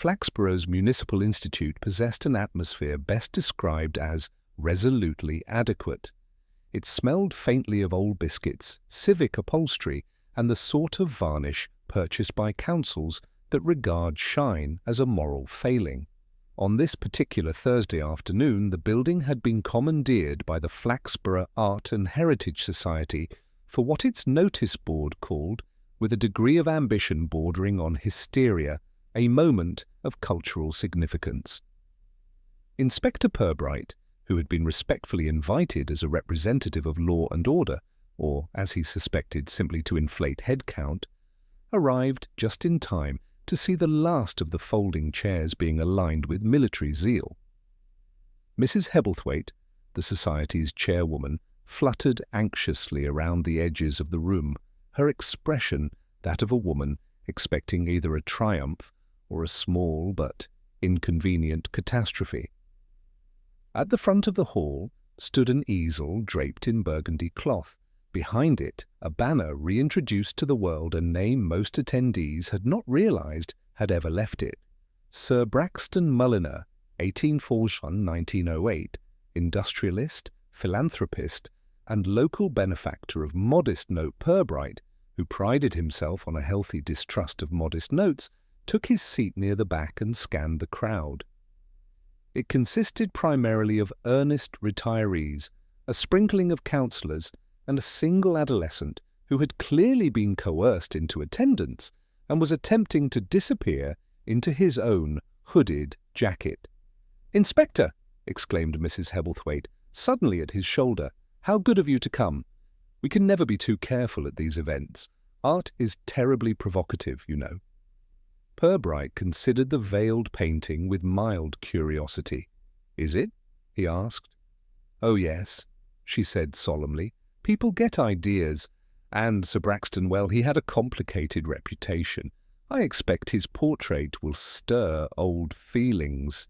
Flaxborough's Municipal Institute possessed an atmosphere best described as resolutely adequate. It smelled faintly of old biscuits, civic upholstery, and the sort of varnish purchased by councils that regard shine as a moral failing. On this particular Thursday afternoon, the building had been commandeered by the Flaxborough Art and Heritage Society for what its notice board called, with a degree of ambition bordering on hysteria, a moment of cultural significance. Inspector Purbright, who had been respectfully invited as a representative of law and order, or, as he suspected, simply to inflate head count, arrived just in time to see the last of the folding chairs being aligned with military zeal. Mrs. Hebblethwaite, the Society's chairwoman, fluttered anxiously around the edges of the room, her expression that of a woman expecting either a triumph or a small but inconvenient catastrophe. At the front of the hall stood an easel draped in burgundy cloth. Behind it, a banner reintroduced to the world a name most attendees had not realized had ever left it. Sir Braxton Mulliner, 1841–1908, industrialist, philanthropist, and local benefactor of modest note Purbright, who prided himself on a healthy distrust of modest notes, took his seat near the back and scanned the crowd. It consisted primarily of earnest retirees, a sprinkling of councillors, and a single adolescent who had clearly been coerced into attendance and was attempting to disappear into his own hooded jacket. "Inspector!" exclaimed Mrs. Hebblethwaite, suddenly at his shoulder. "How good of you to come. We can never be too careful at these events. Art is terribly provocative, you know." Purbright considered the veiled painting with mild curiosity. "Is it?" he asked. "Oh, yes," she said solemnly. "People get ideas. And Sir Braxton, well, he had a complicated reputation. I expect his portrait will stir old feelings."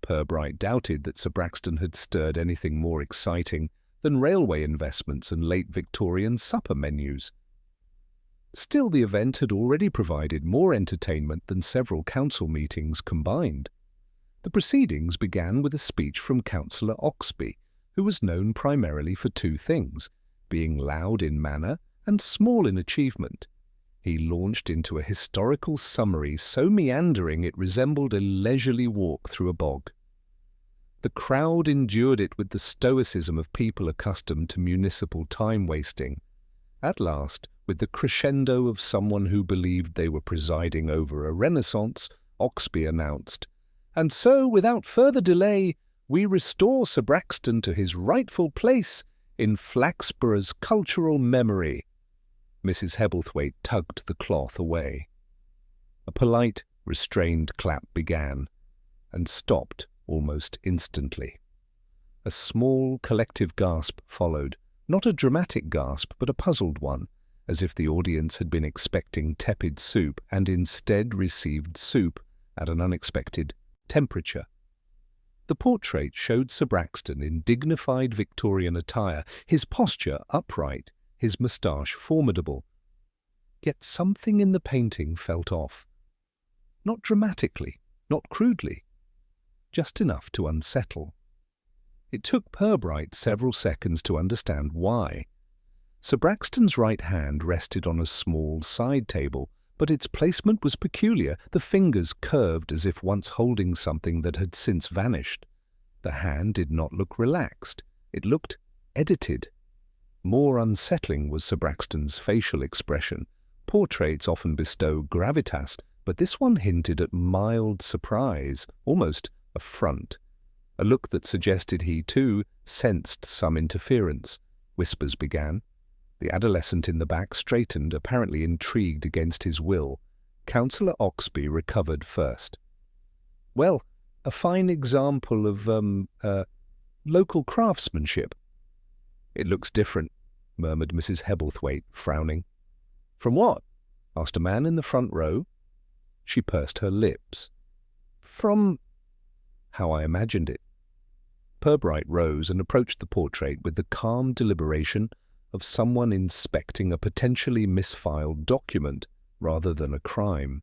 Purbright doubted that Sir Braxton had stirred anything more exciting than railway investments and late Victorian supper menus. Still, the event had already provided more entertainment than several council meetings combined. The proceedings began with a speech from Councillor Oxby, who was known primarily for two things, being loud in manner and small in achievement. He launched into a historical summary so meandering it resembled a leisurely walk through a bog. The crowd endured it with the stoicism of people accustomed to municipal time-wasting. At last, with the crescendo of someone who believed they were presiding over a renaissance, Oxby announced, "And so, without further delay, we restore Sir Braxton to his rightful place in Flaxborough's cultural memory." Mrs. Hebblethwaite tugged the cloth away. A polite, restrained clap began, and stopped almost instantly. A small, collective gasp followed, not a dramatic gasp, but a puzzled one, as if the audience had been expecting tepid soup and instead received soup at an unexpected temperature. The portrait showed Sir Braxton in dignified Victorian attire, his posture upright, his moustache formidable. Yet something in the painting felt off. Not dramatically, not crudely, just enough to unsettle. It took Purbright several seconds to understand why. Sir Braxton's right hand rested on a small side table, but its placement was peculiar, the fingers curved as if once holding something that had since vanished. The hand did not look relaxed. It looked edited. More unsettling was Sir Braxton's facial expression. Portraits often bestow gravitas, but this one hinted at mild surprise, almost affront, a look that suggested he, too, sensed some interference. Whispers began. The adolescent in the back straightened, apparently intrigued against his will. Councillor Oxby recovered first. "Well, a fine example of, local craftsmanship." "It looks different," murmured Mrs. Hebblethwaite, frowning. "From what?" asked a man in the front row. She pursed her lips. "From how I imagined it." Purbright rose and approached the portrait with the calm deliberation of someone inspecting a potentially misfiled document rather than a crime.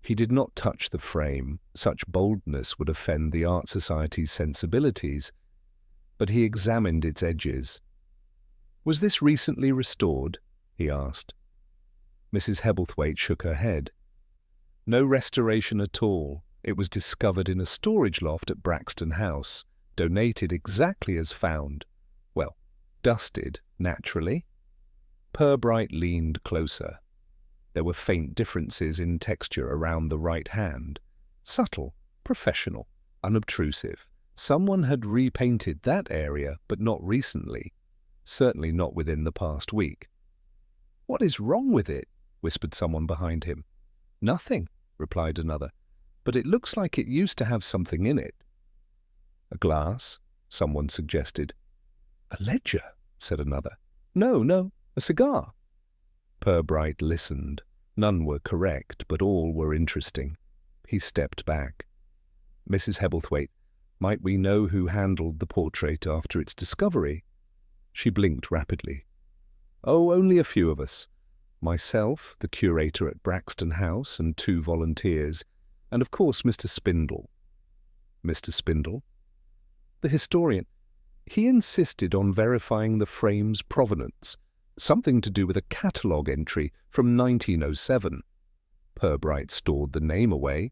He did not touch the frame. Such boldness would offend the Art Society's sensibilities, but he examined its edges. "Was this recently restored?" he asked. Mrs. Hebblethwaite shook her head. "No restoration at all. It was discovered in a storage loft at Braxton House, donated exactly as found. Well, dusted, naturally." Purbright leaned closer. There were faint differences in texture around the right hand. Subtle, professional, unobtrusive. Someone had repainted that area, but not recently. Certainly not within the past week. "What is wrong with it?" whispered someone behind him. "Nothing," replied another, "but it looks like it used to have something in it." "A glass?" someone suggested. "A ledger," said another. No, a cigar." Purbright listened. None were correct, but all were interesting. He stepped back. "Mrs. Hebblethwaite, might we know who handled the portrait after its discovery?" She blinked rapidly. "Oh, only a few of us. Myself, the curator at Braxton House, and 2 volunteers, and of course Mr. Spindle." "Mr. Spindle?" "The historian. He insisted on verifying the frame's provenance, something to do with a catalogue entry from 1907. Purbright stored the name away.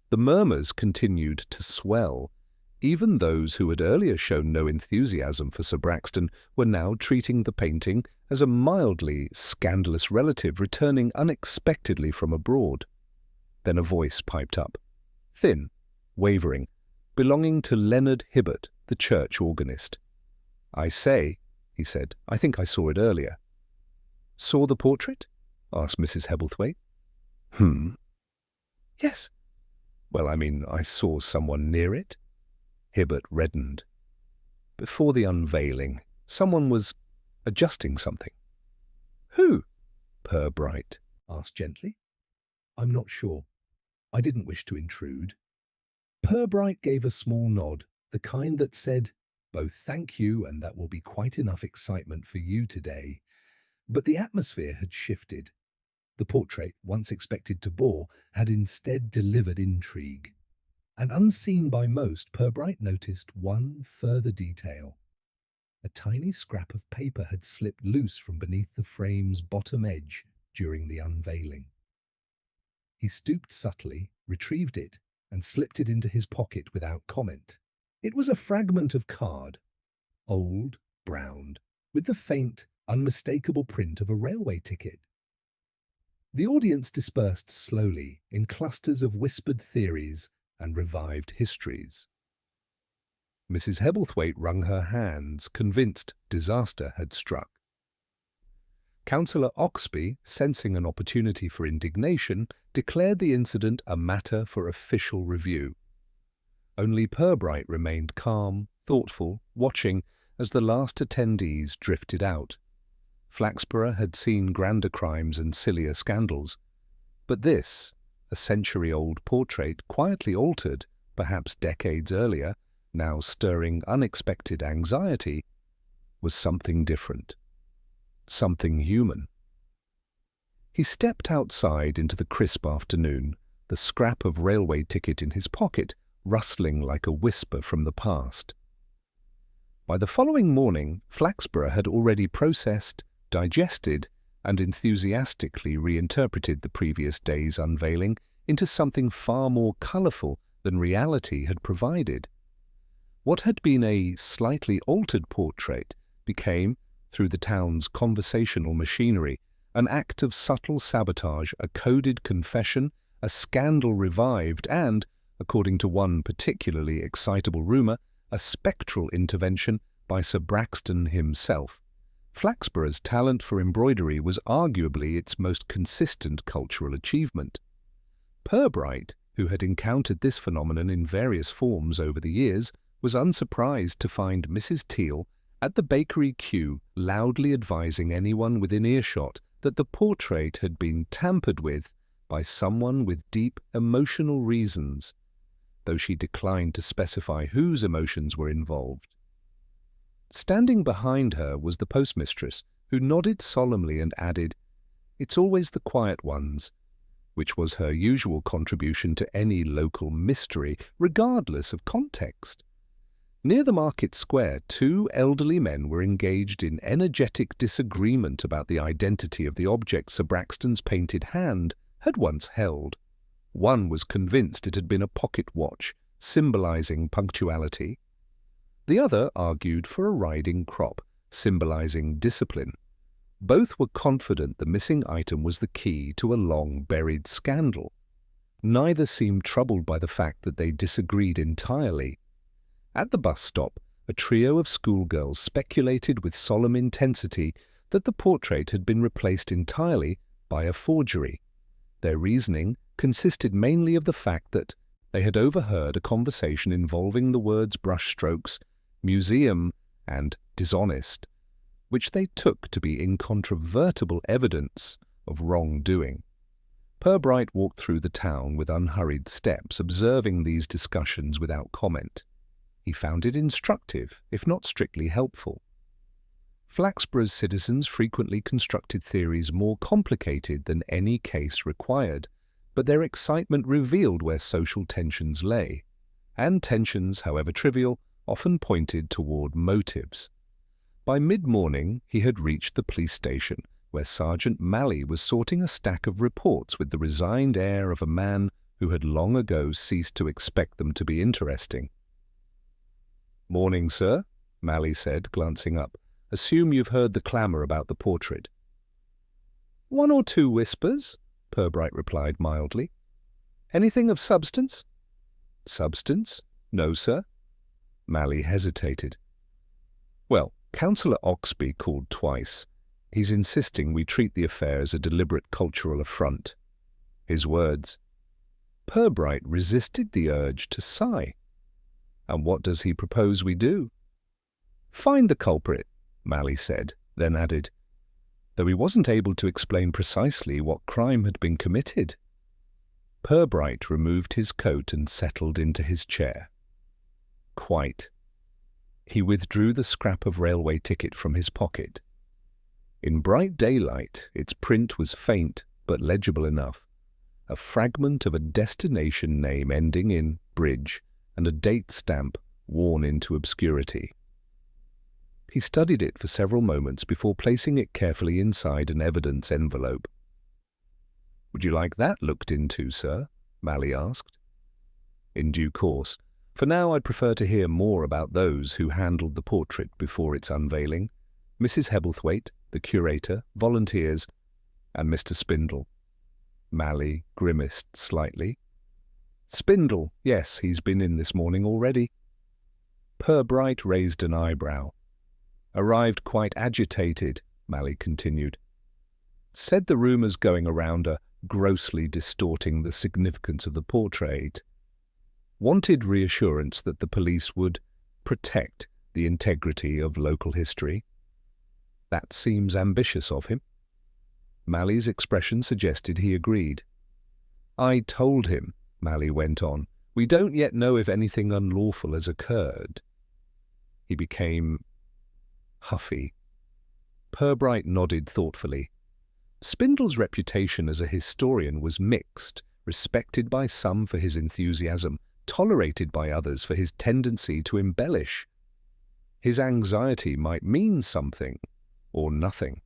The murmurs continued to swell. Even those who had earlier shown no enthusiasm for Sir Braxton were now treating the painting as a mildly scandalous relative returning unexpectedly from abroad. Then a voice piped up, thin, wavering, belonging to Leonard Hibbert, the church organist. "I say," he said, "I think I saw it earlier." "Saw the portrait?" asked Mrs. Hebblethwaite. "Yes." "Well, I saw someone near it." Hibbert reddened. "Before the unveiling, someone was adjusting something." "Who?" Purbright asked gently. "I'm not sure. I didn't wish to intrude." Purbright gave a small nod, the kind that said, "Both thank you, and that will be quite enough excitement for you today." But the atmosphere had shifted. The portrait, once expected to bore, had instead delivered intrigue. And unseen by most, Purbright noticed one further detail. A tiny scrap of paper had slipped loose from beneath the frame's bottom edge during the unveiling. He stooped subtly, retrieved it, and slipped it into his pocket without comment. It was a fragment of card, old, browned, with the faint, unmistakable print of a railway ticket. The audience dispersed slowly in clusters of whispered theories and revived histories. Mrs. Hebblethwaite wrung her hands, convinced disaster had struck. Councillor Oxby, sensing an opportunity for indignation, declared the incident a matter for official review. Only Purbright remained calm, thoughtful, watching as the last attendees drifted out. Flaxborough had seen grander crimes and sillier scandals, but this, a century-old portrait quietly altered, perhaps decades earlier, now stirring unexpected anxiety, was something different, something human. He stepped outside into the crisp afternoon, the scrap of railway ticket in his pocket rustling like a whisper from the past. By the following morning, Flaxborough had already processed, digested, and enthusiastically reinterpreted the previous day's unveiling into something far more colourful than reality had provided. What had been a slightly altered portrait became, through the town's conversational machinery, an act of subtle sabotage, a coded confession, a scandal revived, and, according to one particularly excitable rumour, a spectral intervention by Sir Braxton himself. Flaxborough's talent for embroidery was arguably its most consistent cultural achievement. Purbright, who had encountered this phenomenon in various forms over the years, was unsurprised to find Mrs. Teal at the bakery queue loudly advising anyone within earshot that the portrait had been tampered with by someone with deep emotional reasons, though she declined to specify whose emotions were involved. Standing behind her was the postmistress, who nodded solemnly and added, "It's always the quiet ones. which was her usual contribution to any local mystery, regardless of context. Near the market square, two elderly men were engaged in energetic disagreement about the identity of the object Sir Braxton's painted hand had once held. One was convinced it had been a pocket watch, symbolizing punctuality. The other argued for a riding crop, symbolizing discipline. Both were confident the missing item was the key to a long-buried scandal. Neither seemed troubled by the fact that they disagreed entirely. At the bus stop, a trio of schoolgirls speculated with solemn intensity that the portrait had been replaced entirely by a forgery. Their reasoning consisted mainly of the fact that they had overheard a conversation involving the words brushstrokes, museum, and dishonest, which they took to be incontrovertible evidence of wrongdoing. Purbright walked through the town with unhurried steps, observing these discussions without comment. He found it instructive, if not strictly helpful. Flaxborough's citizens frequently constructed theories more complicated than any case required, but their excitement revealed where social tensions lay, and tensions, however trivial, often pointed toward motives. By mid-morning he had reached the police station, where Sergeant Malley was sorting a stack of reports with the resigned air of a man who had long ago ceased to expect them to be interesting. "Morning, sir," Malley said, glancing up. "Assume you've heard the clamour about the portrait." "One or two whispers," Purbright replied mildly. "Anything of substance?" "Substance? No, sir." Malley hesitated. "Well, Councillor Oxby called twice. He's insisting we treat the affair as a deliberate cultural affront." His words. Purbright resisted the urge to sigh. "And what does he propose we do?" "Find the culprit," Malley said, then added, though he wasn't able to explain precisely what crime had been committed. Purbright removed his coat and settled into his chair. Quite. He withdrew the scrap of railway ticket from his pocket. In bright daylight, its print was faint but legible enough, a fragment of a destination name ending in bridge and a date stamp worn into obscurity. He studied it for several moments before placing it carefully inside an evidence envelope. "Would you like that looked into, sir?" Malley asked. "In due course. For now I'd prefer to hear more about those who handled the portrait before its unveiling. Mrs. Hebblethwaite, the curator, volunteers, and Mr. Spindle." Malley grimaced slightly. "Spindle, yes, he's been in this morning already." Purbright raised an eyebrow. "Arrived quite agitated," Malley continued. "Said the rumours going around are grossly distorting the significance of the portrait. Wanted reassurance that the police would protect the integrity of local history. That seems ambitious of him." Malley's expression suggested he agreed. "I told him," Malley went on, "we don't yet know if anything unlawful has occurred." He became huffy. Purbright nodded thoughtfully. Spindle's reputation as a historian was mixed, respected by some for his enthusiasm, tolerated by others for his tendency to embellish. His anxiety might mean something, or nothing.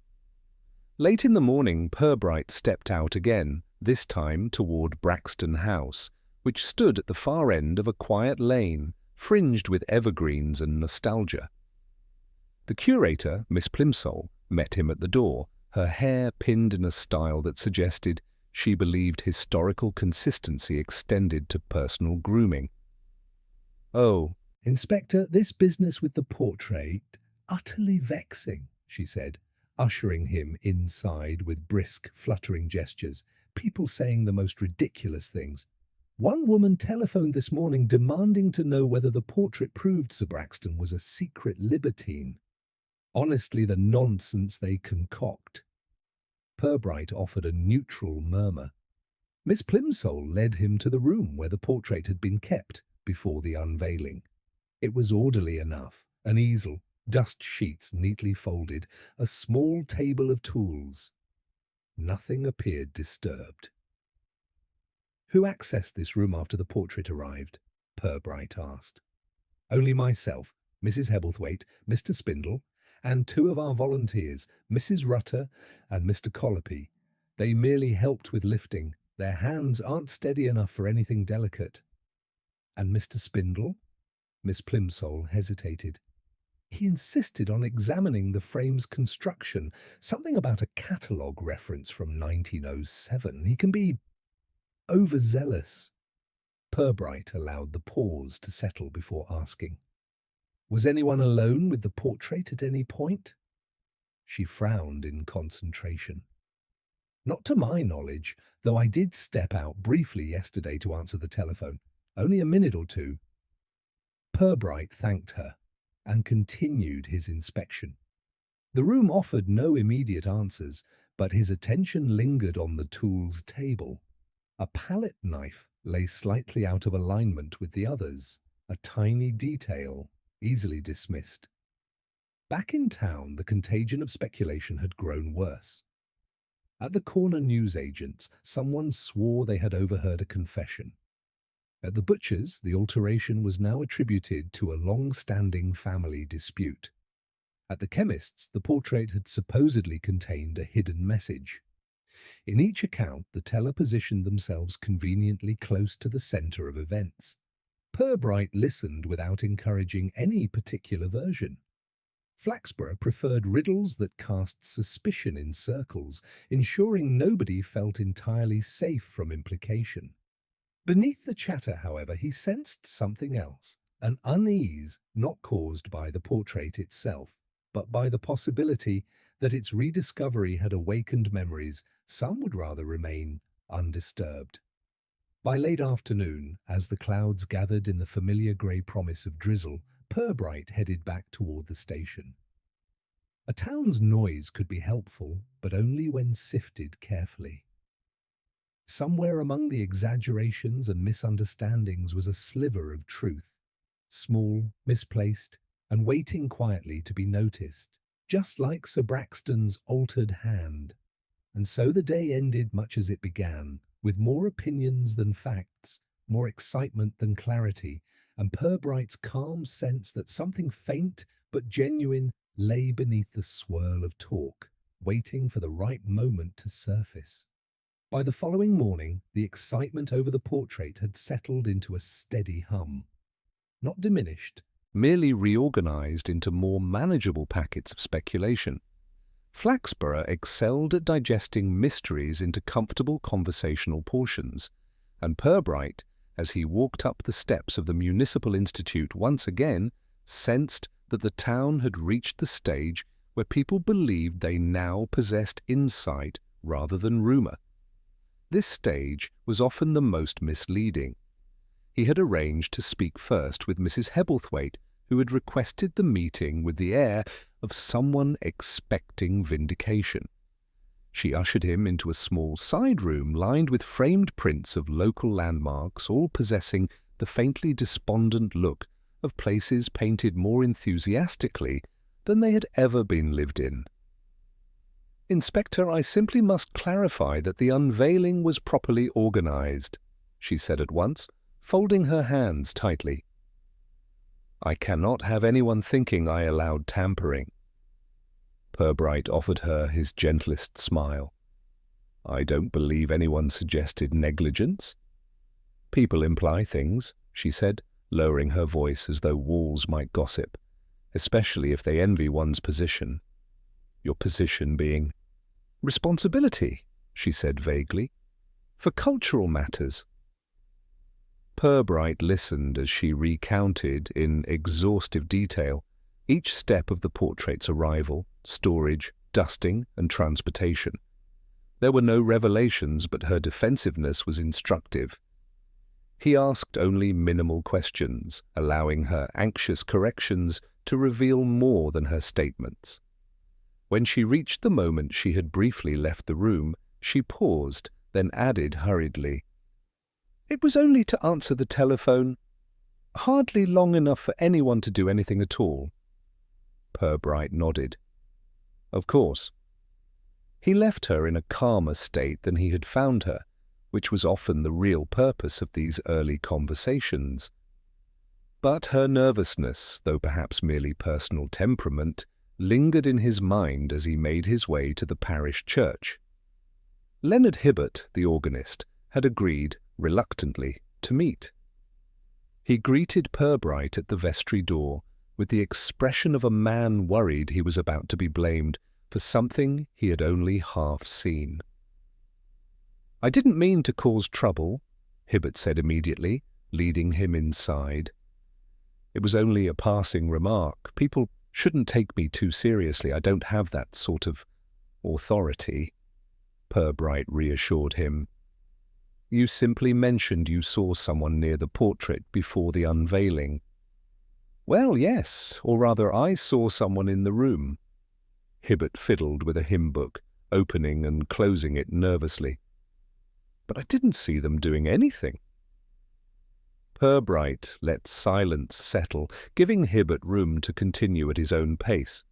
Late in the morning, Purbright stepped out again, this time toward Braxton House, which stood at the far end of a quiet lane, fringed with evergreens and nostalgia. The curator, Miss Plimsoll, met him at the door, her hair pinned in a style that suggested she believed historical consistency extended to personal grooming. "Oh, Inspector, this business with the portrait, utterly vexing," she said, ushering him inside with brisk, fluttering gestures, people saying the most ridiculous things. "One woman telephoned this morning demanding to know whether the portrait proved Sir Braxton was a secret libertine. Honestly, the nonsense they concoct." Purbright offered a neutral murmur. Miss Plimsoll led him to the room where the portrait had been kept before the unveiling. It was orderly enough, an easel, dust sheets neatly folded, a small table of tools. Nothing appeared disturbed. "Who accessed this room after the portrait arrived?" Purbright asked. "Only myself, Mrs. Hebblethwaite, Mr. Spindle, and two of our volunteers, Mrs. Rutter and Mr. Colopy. They merely helped with lifting. Their hands aren't steady enough for anything delicate." "And Mr. Spindle?" Miss Plimsoll hesitated. "He insisted on examining the frame's construction, something about a catalogue reference from 1907. He can be overzealous." Purbright allowed the pause to settle before asking, "Was anyone alone with the portrait at any point?" She frowned in concentration. "Not to my knowledge, though I did step out briefly yesterday to answer the telephone. Only a minute or two." Purbright thanked her and continued his inspection. The room offered no immediate answers, but his attention lingered on the tools table. A palette knife lay slightly out of alignment with the others, a tiny detail easily dismissed. Back in town, the contagion of speculation had grown worse. At the corner newsagents, someone swore they had overheard a confession. At the butcher's, the alteration was now attributed to a long-standing family dispute. At the chemist's, the portrait had supposedly contained a hidden message. In each account, the teller positioned themselves conveniently close to the center of events. Purbright listened without encouraging any particular version. Flaxborough preferred riddles that cast suspicion in circles, ensuring nobody felt entirely safe from implication. Beneath the chatter, however, he sensed something else, an unease not caused by the portrait itself, but by the possibility that its rediscovery had awakened memories some would rather remain undisturbed. By late afternoon, as the clouds gathered in the familiar grey promise of drizzle, Purbright headed back toward the station. A town's noise could be helpful, but only when sifted carefully. Somewhere among the exaggerations and misunderstandings was a sliver of truth, small, misplaced, and waiting quietly to be noticed, just like Sir Braxton's altered hand. And so the day ended much as it began, with more opinions than facts, more excitement than clarity, and Purbright's calm sense that something faint but genuine lay beneath the swirl of talk, waiting for the right moment to surface. By the following morning, the excitement over the portrait had settled into a steady hum. Not diminished, merely reorganized into more manageable packets of speculation. Flaxborough excelled at digesting mysteries into comfortable conversational portions, and Purbright, as he walked up the steps of the Municipal Institute once again, sensed that the town had reached the stage where people believed they now possessed insight rather than rumor. This stage was often the most misleading. He had arranged to speak first with Mrs. Hebblethwaite, who had requested the meeting with the air of someone expecting vindication. She ushered him into a small side room lined with framed prints of local landmarks, all possessing the faintly despondent look of places painted more enthusiastically than they had ever been lived in. "Inspector, I simply must clarify that the unveiling was properly organized," she said at once, folding her hands tightly. "I cannot have anyone thinking I allowed tampering." Purbright offered her his gentlest smile. "I don't believe anyone suggested negligence." "People imply things," she said, lowering her voice as though walls might gossip, especially if they envy one's position. "Your position being—" "Responsibility," she said vaguely, "for cultural matters." Purbright listened as she recounted in exhaustive detail each step of the portrait's arrival, storage, dusting, and transportation. There were no revelations, but her defensiveness was instructive. He asked only minimal questions, allowing her anxious corrections to reveal more than her statements. When she reached the moment she had briefly left the room, she paused, then added hurriedly, "It was only to answer the telephone. Hardly long enough for anyone to do anything at all." Purbright nodded. "Of course." He left her in a calmer state than he had found her, which was often the real purpose of these early conversations. But her nervousness, though perhaps merely personal temperament, lingered in his mind as he made his way to the parish church. Leonard Hibbert, the organist, had agreed, reluctantly, to meet. He greeted Purbright at the vestry door with the expression of a man worried he was about to be blamed for something he had only half seen. "I didn't mean to cause trouble," Hibbert said immediately, leading him inside. "It was only a passing remark. People shouldn't take me too seriously. I don't have that sort of authority," Purbright reassured him. "You simply mentioned you saw someone near the portrait before the unveiling." "Well, yes, or rather I saw someone in the room." Hibbert fiddled with a hymn book, opening and closing it nervously. "But I didn't see them doing anything." Purbright let silence settle, giving Hibbert room to continue at his own pace.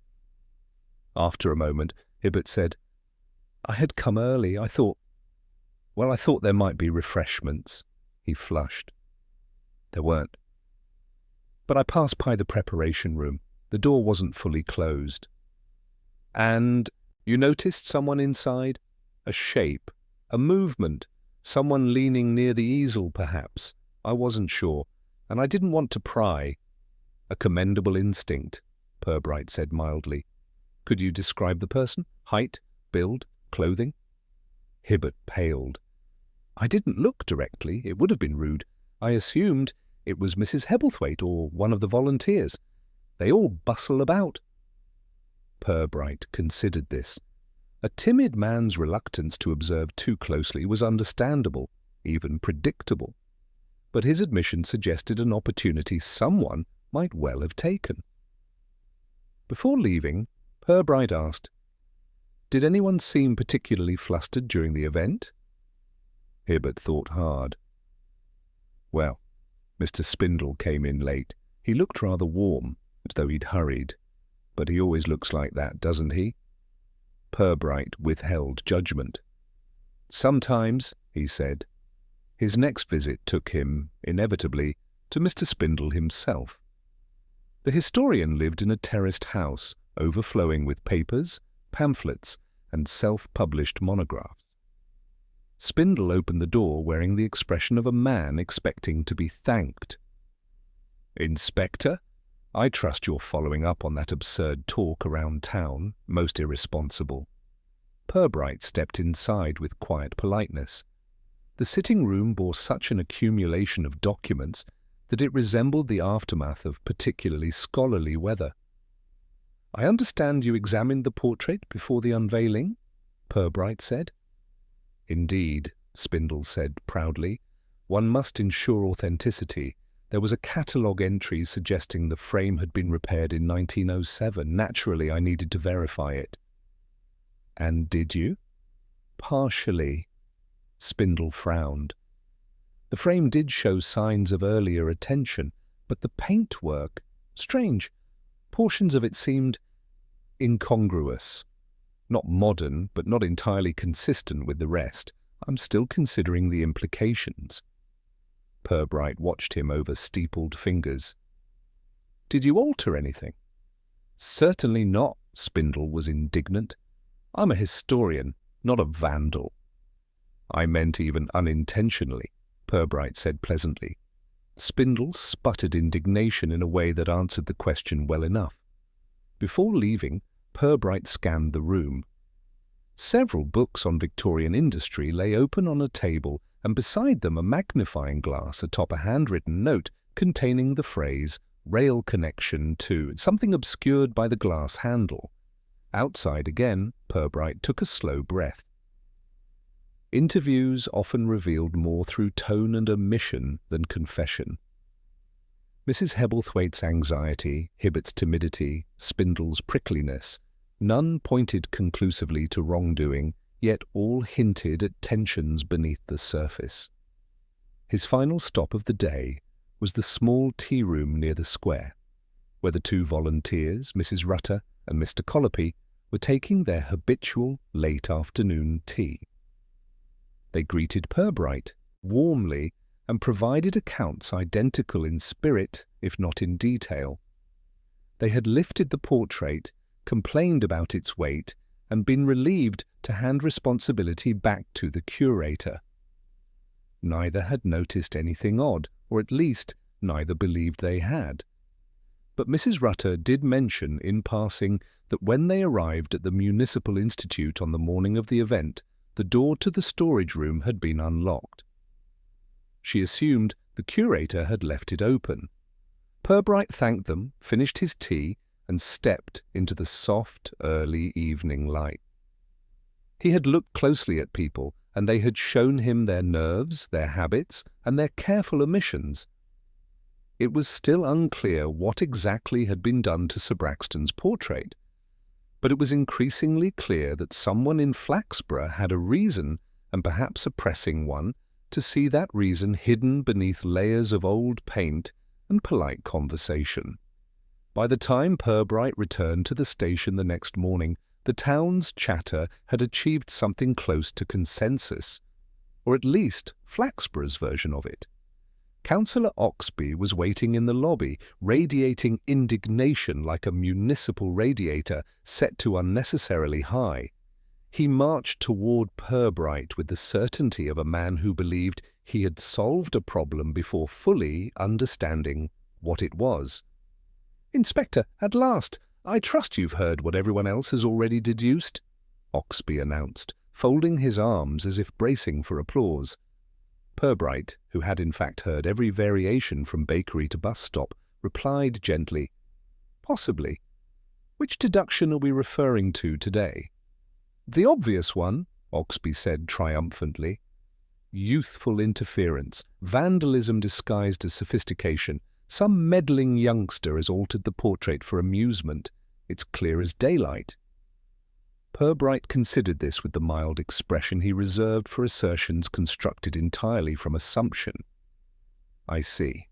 After a moment, Hibbert said, "I had come early. I thought there might be refreshments." He flushed. There weren't. "But I passed by the preparation room. The door wasn't fully closed." "And you noticed someone inside? A shape, a movement, someone leaning near the easel, perhaps? I wasn't sure, and I didn't want to pry." "A commendable instinct," Purbright said mildly. "Could you describe the person? Height, build, clothing?" Hibbert paled. "I didn't look directly. It would have been rude. I assumed it was Mrs. Hebblethwaite or one of the volunteers. They all bustle about." Purbright considered this. A timid man's reluctance to observe too closely was understandable, even predictable. But his admission suggested an opportunity someone might well have taken. Before leaving, Purbright asked, "Did anyone seem particularly flustered during the event?" Hibbert thought hard. "Well, Mr. Spindle came in late. He looked rather warm, as though he'd hurried. But he always looks like that, doesn't he?" Purbright withheld judgment. "Sometimes," he said. His next visit took him, inevitably, to Mr. Spindle himself. The historian lived in a terraced house, overflowing with papers, pamphlets, and self-published monographs. Spindle opened the door wearing the expression of a man expecting to be thanked. "Inspector, I trust you're following up on that absurd talk around town, most irresponsible." Purbright stepped inside with quiet politeness. The sitting room bore such an accumulation of documents that it resembled the aftermath of particularly scholarly weather. "I understand you examined the portrait before the unveiling?" Purbright said. "Indeed," Spindle said proudly. "One must ensure authenticity. There was a catalogue entry suggesting the frame had been repaired in 1907. Naturally, I needed to verify it." "And did you?" "Partially." Spindle frowned. The frame did show signs of earlier attention, but the paintwork, strange. Portions of it seemed incongruous. Not modern, but not entirely consistent with the rest. I'm still considering the implications. Purbright watched him over steepled fingers. "Did you alter anything?" "Certainly not," Spindle was indignant. "I'm a historian, not a vandal." "I meant even unintentionally," Purbright said pleasantly. Spindle sputtered indignation in a way that answered the question well enough. Before leaving, Purbright scanned the room. Several books on Victorian industry lay open on a table, and beside them a magnifying glass atop a handwritten note containing the phrase "rail connection to," something obscured by the glass handle. Outside again, Purbright took a slow breath. Interviews often revealed more through tone and omission than confession. Mrs. Hebblethwaite's anxiety, Hibbert's timidity, Spindle's prickliness, none pointed conclusively to wrongdoing, yet all hinted at tensions beneath the surface. His final stop of the day was the small tea-room near the square, where the two volunteers, Mrs. Rutter and Mr. Colopy, were taking their habitual late-afternoon tea. They greeted Purbright warmly and provided accounts identical in spirit, if not in detail. They had lifted the portrait, complained about its weight, and been relieved to hand responsibility back to the curator. Neither had noticed anything odd, or at least neither believed they had. But Mrs. Rutter did mention in passing that when they arrived at the Municipal Institute on the morning of the event, the door to the storage room had been unlocked. She assumed the curator had left it open. Purbright thanked them, finished his tea, and stepped into the soft, early evening light. He had looked closely at people, and they had shown him their nerves, their habits, and their careful omissions. It was still unclear what exactly had been done to Sir Braxton's portrait, but it was increasingly clear that someone in Flaxborough had a reason, and perhaps a pressing one, to see that reason hidden beneath layers of old paint and polite conversation. By the time Purbright returned to the station the next morning, the town's chatter had achieved something close to consensus, or at least Flaxborough's version of it. Councillor Oxby was waiting in the lobby, radiating indignation like a municipal radiator set to unnecessarily high. He marched toward Purbright with the certainty of a man who believed he had solved a problem before fully understanding what it was. "Inspector, at last! I trust you've heard what everyone else has already deduced," Oxby announced, folding his arms as if bracing for applause. Purbright, who had in fact heard every variation from bakery to bus stop, replied gently, "Possibly. Which deduction are we referring to today?" "The obvious one," Oxby said triumphantly. "Youthful interference, vandalism disguised as sophistication. Some meddling youngster has altered the portrait for amusement. It's clear as daylight." Purbright considered this with the mild expression he reserved for assertions constructed entirely from assumption. "I see.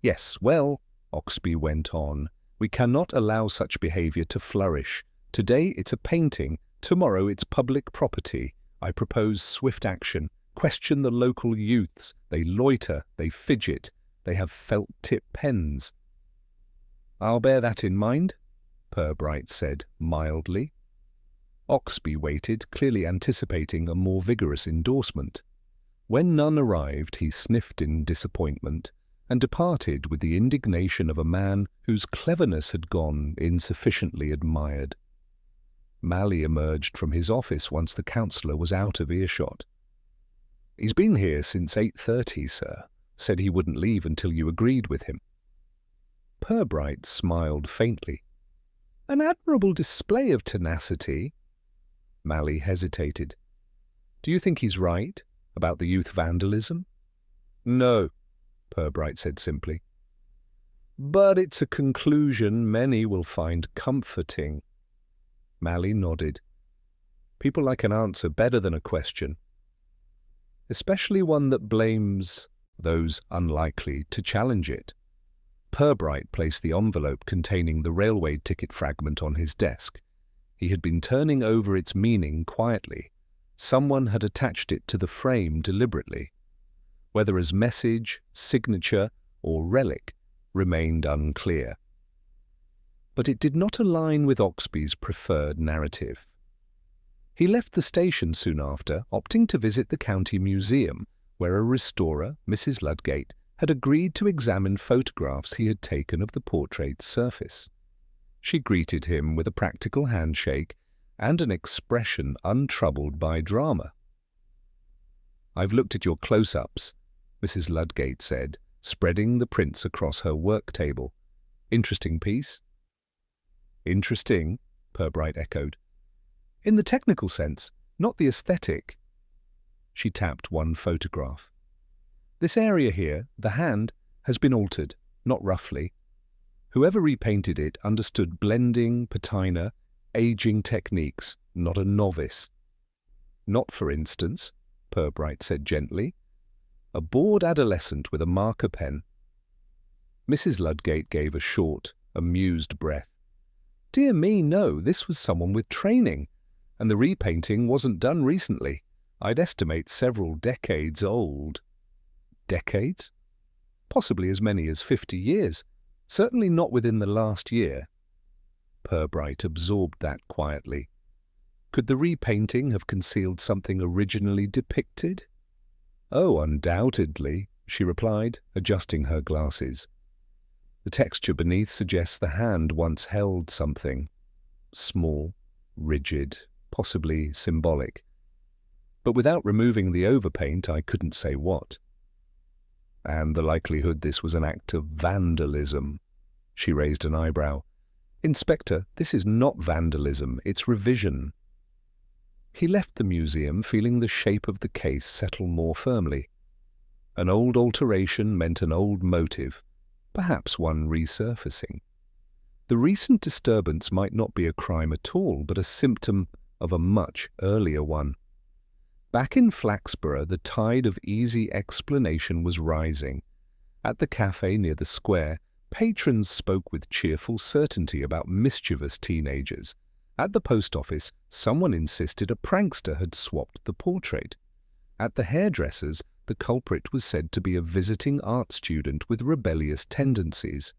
Yes, well," Oxby went on, "we cannot allow such behaviour to flourish. Today it's a painting, tomorrow it's public property. I propose swift action. Question the local youths. They loiter, they fidget, they have felt-tip pens." "I'll bear that in mind," Purbright said mildly. Oxby waited, clearly anticipating a more vigorous endorsement. When none arrived, he sniffed in disappointment and departed with the indignation of a man whose cleverness had gone insufficiently admired. Malley emerged from his office once the councillor was out of earshot. "He's been here since 8:30, sir. Said he wouldn't leave until you agreed with him." Purbright smiled faintly. "An admirable display of tenacity." Malley hesitated. "Do you think he's right about the youth vandalism?" "No," Purbright said simply. "But it's a conclusion many will find comforting." Malley nodded. "People like an answer better than a question, especially one that blames those unlikely to challenge it." Purbright placed the envelope containing the railway ticket fragment on his desk. He had been turning over its meaning quietly. Someone had attached it to the frame deliberately. Whether as message, signature, or relic remained unclear. But it did not align with Oxby's preferred narrative. He left the station soon after, opting to visit the county museum, where a restorer, Mrs. Ludgate, had agreed to examine photographs he had taken of the portrait's surface. She greeted him with a practical handshake and an expression untroubled by drama. "I've looked at your close-ups," Mrs. Ludgate said, spreading the prints across her work table. "Interesting piece?" "Interesting," Purbright echoed. "In the technical sense, not the aesthetic." She tapped one photograph. "This area here, the hand, has been altered, not roughly. Whoever repainted it understood blending, patina, aging techniques, not a novice. Not, for instance," Purbright said gently, "a bored adolescent with a marker pen." Mrs. Ludgate gave a short, amused breath. "Dear me, no, this was someone with training, and the repainting wasn't done recently. I'd estimate several decades old. Decades? Possibly as many as 50 years. Certainly not within the last year. Purbright absorbed that quietly. Could the repainting have concealed something originally depicted? Oh, undoubtedly, she replied, adjusting her glasses. The texture beneath suggests the hand once held something. Small, rigid, possibly symbolic. But without removing the overpaint, I couldn't say what. And the likelihood this was an act of vandalism. She raised an eyebrow. Inspector, this is not vandalism, it's revision. He left the museum feeling the shape of the case settle more firmly. An old alteration meant an old motive, perhaps one resurfacing. The recent disturbance might not be a crime at all, but a symptom of a much earlier one. Back in Flaxborough, the tide of easy explanation was rising. At the cafe near the square, patrons spoke with cheerful certainty about mischievous teenagers. At the post office, someone insisted a prankster had swapped the portrait. At the hairdresser's, the culprit was said to be a visiting art student with rebellious tendencies.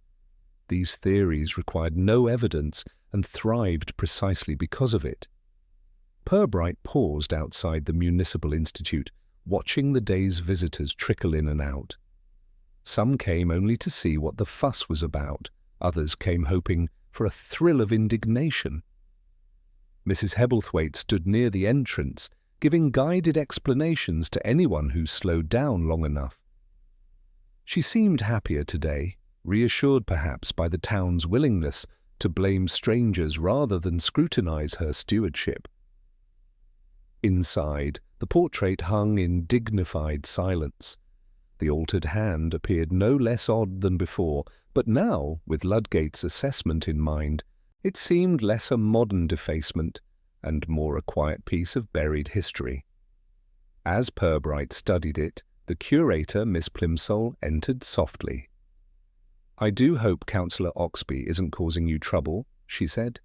These theories required no evidence and thrived precisely because of it. Purbright paused outside the Municipal Institute, watching the day's visitors trickle in and out. Some came only to see what the fuss was about. Others came hoping for a thrill of indignation. Mrs. Hebblethwaite stood near the entrance, giving guided explanations to anyone who slowed down long enough. She seemed happier today, reassured perhaps by the town's willingness to blame strangers rather than scrutinize her stewardship. Inside, the portrait hung in dignified silence. The altered hand appeared no less odd than before, but now, with Ludgate's assessment in mind, it seemed less a modern defacement and more a quiet piece of buried history. As Purbright studied it, the curator, Miss Plimsoll, entered softly. "I do hope Councillor Oxby isn't causing you trouble," she said.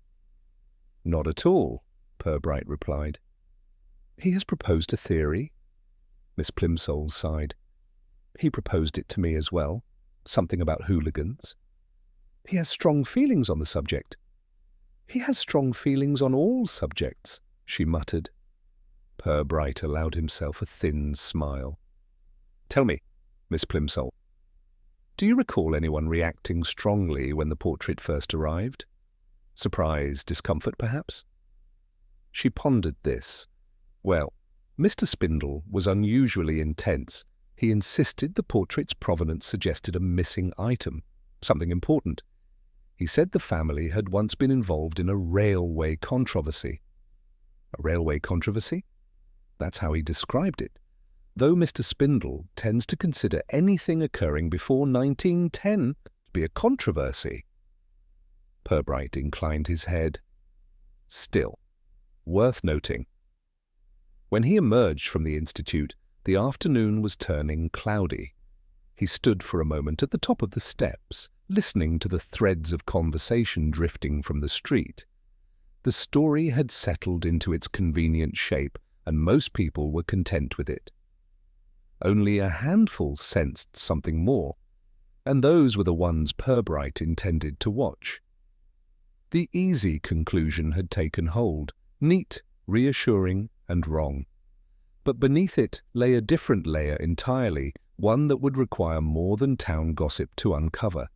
"Not at all," Purbright replied. "He has proposed a theory?" Miss Plimsoll sighed. "He proposed it to me as well. Something about hooligans. He has strong feelings on the subject." "He has strong feelings on all subjects," she muttered. Purbright allowed himself a thin smile. "Tell me, Miss Plimsoll, do you recall anyone reacting strongly when the portrait first arrived? Surprise, discomfort, perhaps?" She pondered this. Well, Mr. Spindle was unusually intense. He insisted the portrait's provenance suggested a missing item, something important. He said the family had once been involved in a railway controversy. A railway controversy? That's how he described it, though Mr. Spindle tends to consider anything occurring before 1910 to be a controversy. Purbright inclined his head. Still, worth noting. When he emerged from the Institute, the afternoon was turning cloudy. He stood for a moment at the top of the steps, listening to the threads of conversation drifting from the street. The story had settled into its convenient shape, and most people were content with it. Only a handful sensed something more, and those were the ones Purbright intended to watch. The easy conclusion had taken hold, neat, reassuring, and wrong. But beneath it lay a different layer entirely, one that would require more than town gossip to uncover.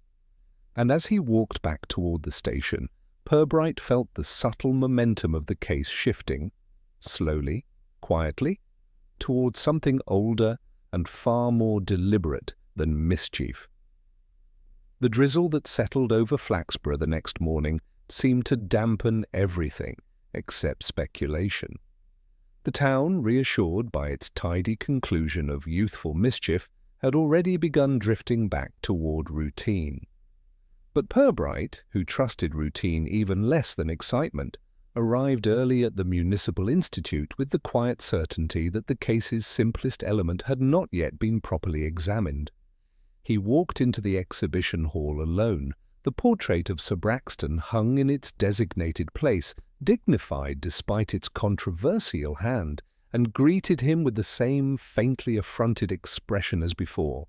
And as he walked back toward the station, Purbright felt the subtle momentum of the case shifting, slowly, quietly, towards something older and far more deliberate than mischief. The drizzle that settled over Flaxborough the next morning seemed to dampen everything except speculation. The town, reassured by its tidy conclusion of youthful mischief, had already begun drifting back toward routine. But Purbright, who trusted routine even less than excitement, arrived early at the Municipal Institute with the quiet certainty that the case's simplest element had not yet been properly examined. He walked into the exhibition hall alone. The portrait of Sir Braxton hung in its designated place, dignified despite its controversial hand, and greeted him with the same faintly affronted expression as before.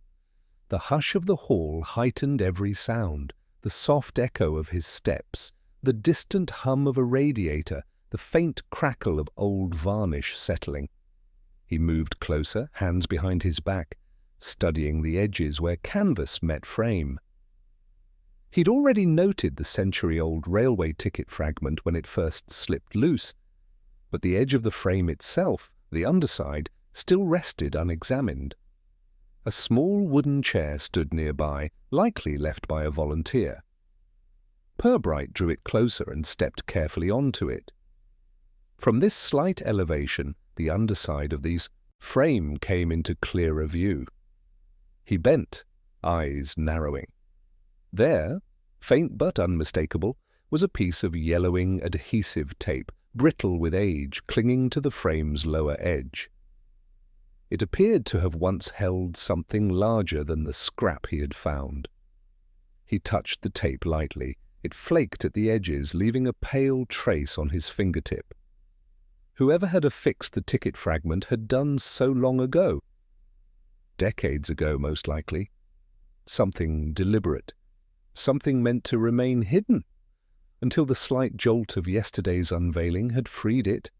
The hush of the hall heightened every sound, the soft echo of his steps, the distant hum of a radiator, the faint crackle of old varnish settling. He moved closer, hands behind his back, studying the edges where canvas met frame. He'd already noted the century-old railway ticket fragment when it first slipped loose, but the edge of the frame itself, the underside, still rested unexamined. A small wooden chair stood nearby, likely left by a volunteer. Purbright drew it closer and stepped carefully onto it. From this slight elevation, the underside of the frame came into clearer view. He bent, eyes narrowing. There, faint but unmistakable, was a piece of yellowing adhesive tape, brittle with age, clinging to the frame's lower edge. It appeared to have once held something larger than the scrap he had found. He touched the tape lightly. It flaked at the edges, leaving a pale trace on his fingertip. Whoever had affixed the ticket fragment had done so long ago. Decades ago, most likely. Something deliberate. Something meant to remain hidden, until the slight jolt of yesterday's unveiling had freed it.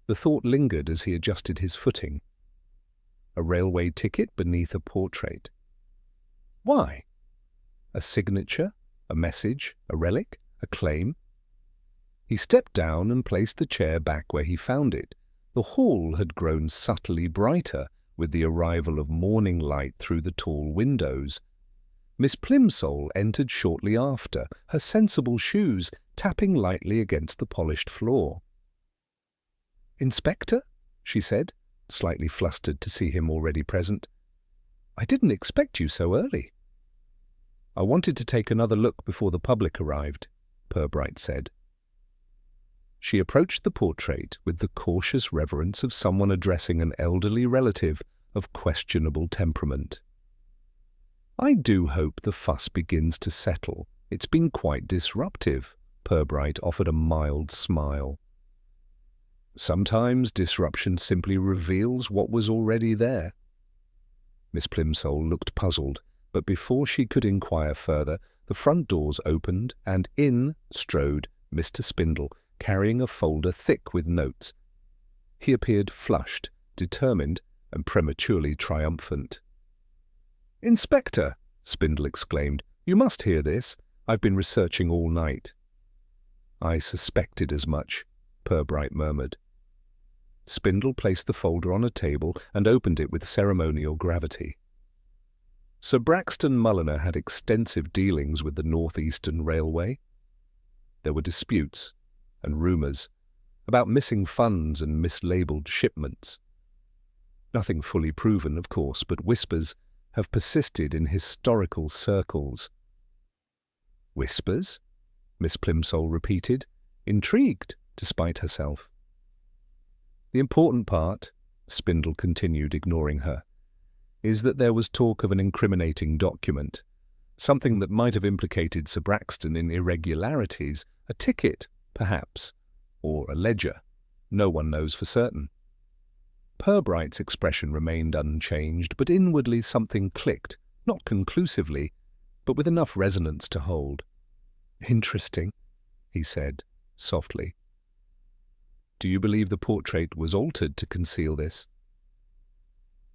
The thought lingered as he adjusted his footing. A railway ticket beneath a portrait. Why? A signature? A message? A relic? A claim? He stepped down and placed the chair back where he found it. The hall had grown subtly brighter with the arrival of morning light through the tall windows. Miss Plimsoll entered shortly after, her sensible shoes tapping lightly against the polished floor. "Inspector?" she said, slightly flustered to see him already present. "I didn't expect you so early." "I wanted to take another look before the public arrived," Purbright said. She approached the portrait with the cautious reverence of someone addressing an elderly relative of questionable temperament. "I do hope the fuss begins to settle. It's been quite disruptive," Purbright offered a mild smile. "Sometimes disruption simply reveals what was already there." Miss Plimsoll looked puzzled, but before she could inquire further, the front doors opened and in strode Mr. Spindle, carrying a folder thick with notes. He appeared flushed, determined, and prematurely triumphant. "Inspector," Spindle exclaimed, "you must hear this. I've been researching all night." "I suspected as much," Purbright murmured. Spindle placed the folder on a table and opened it with ceremonial gravity. Sir Braxton Mulliner had extensive dealings with the North Eastern Railway. There were disputes and rumours about missing funds and mislabelled shipments. Nothing fully proven, of course, but whispers have persisted in historical circles. "Whispers?" Miss Plimsoll repeated, intrigued despite herself. "The important part," Spindle continued, ignoring her, "is that there was talk of an incriminating document, something that might have implicated Sir Braxton in irregularities, a ticket, perhaps, or a ledger. No one knows for certain." Purbright's expression remained unchanged, but inwardly something clicked, not conclusively, but with enough resonance to hold. "Interesting," he said, softly. "Do you believe the portrait was altered to conceal this?"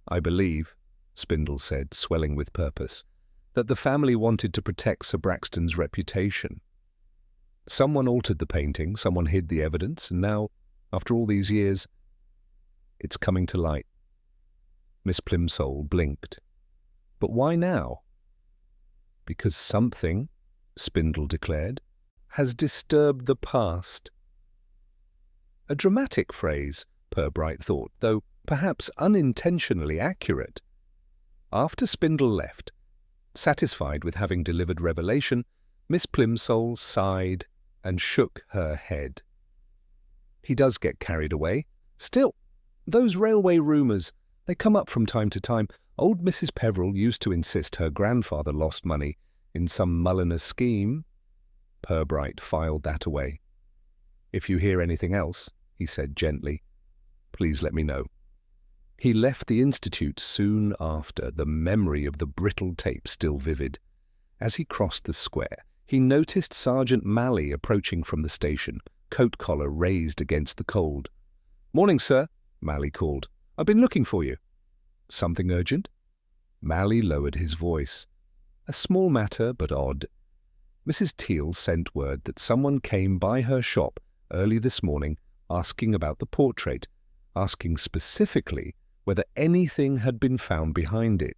"I believe," Spindle said, swelling with purpose, "that the family wanted to protect Sir Braxton's reputation. Someone altered the painting, someone hid the evidence, and now, after all these years, it's coming to light." Miss Plimsoll blinked. "But why now?" "Because something," Spindle declared, "has disturbed the past." A dramatic phrase, Purbright thought, though perhaps unintentionally accurate. After Spindle left, satisfied with having delivered revelation, Miss Plimsoll sighed and shook her head. "He does get carried away. Still, those railway rumours, they come up from time to time. Old Mrs. Peveril used to insist her grandfather lost money in some Mulliner scheme." Purbright filed that away. "If you hear anything else," he said gently, please let me know. He left the institute soon after, the memory of the brittle tape still vivid. As he crossed the square, he noticed Sergeant Malley approaching from the station, coat collar raised against the cold. "Morning, sir," Malley called. "I've been looking for you." "Something urgent?" Malley lowered his voice. "A small matter, but odd. Mrs. Teal sent word that someone came by her shop early this morning asking about the portrait, asking specifically whether anything had been found behind it."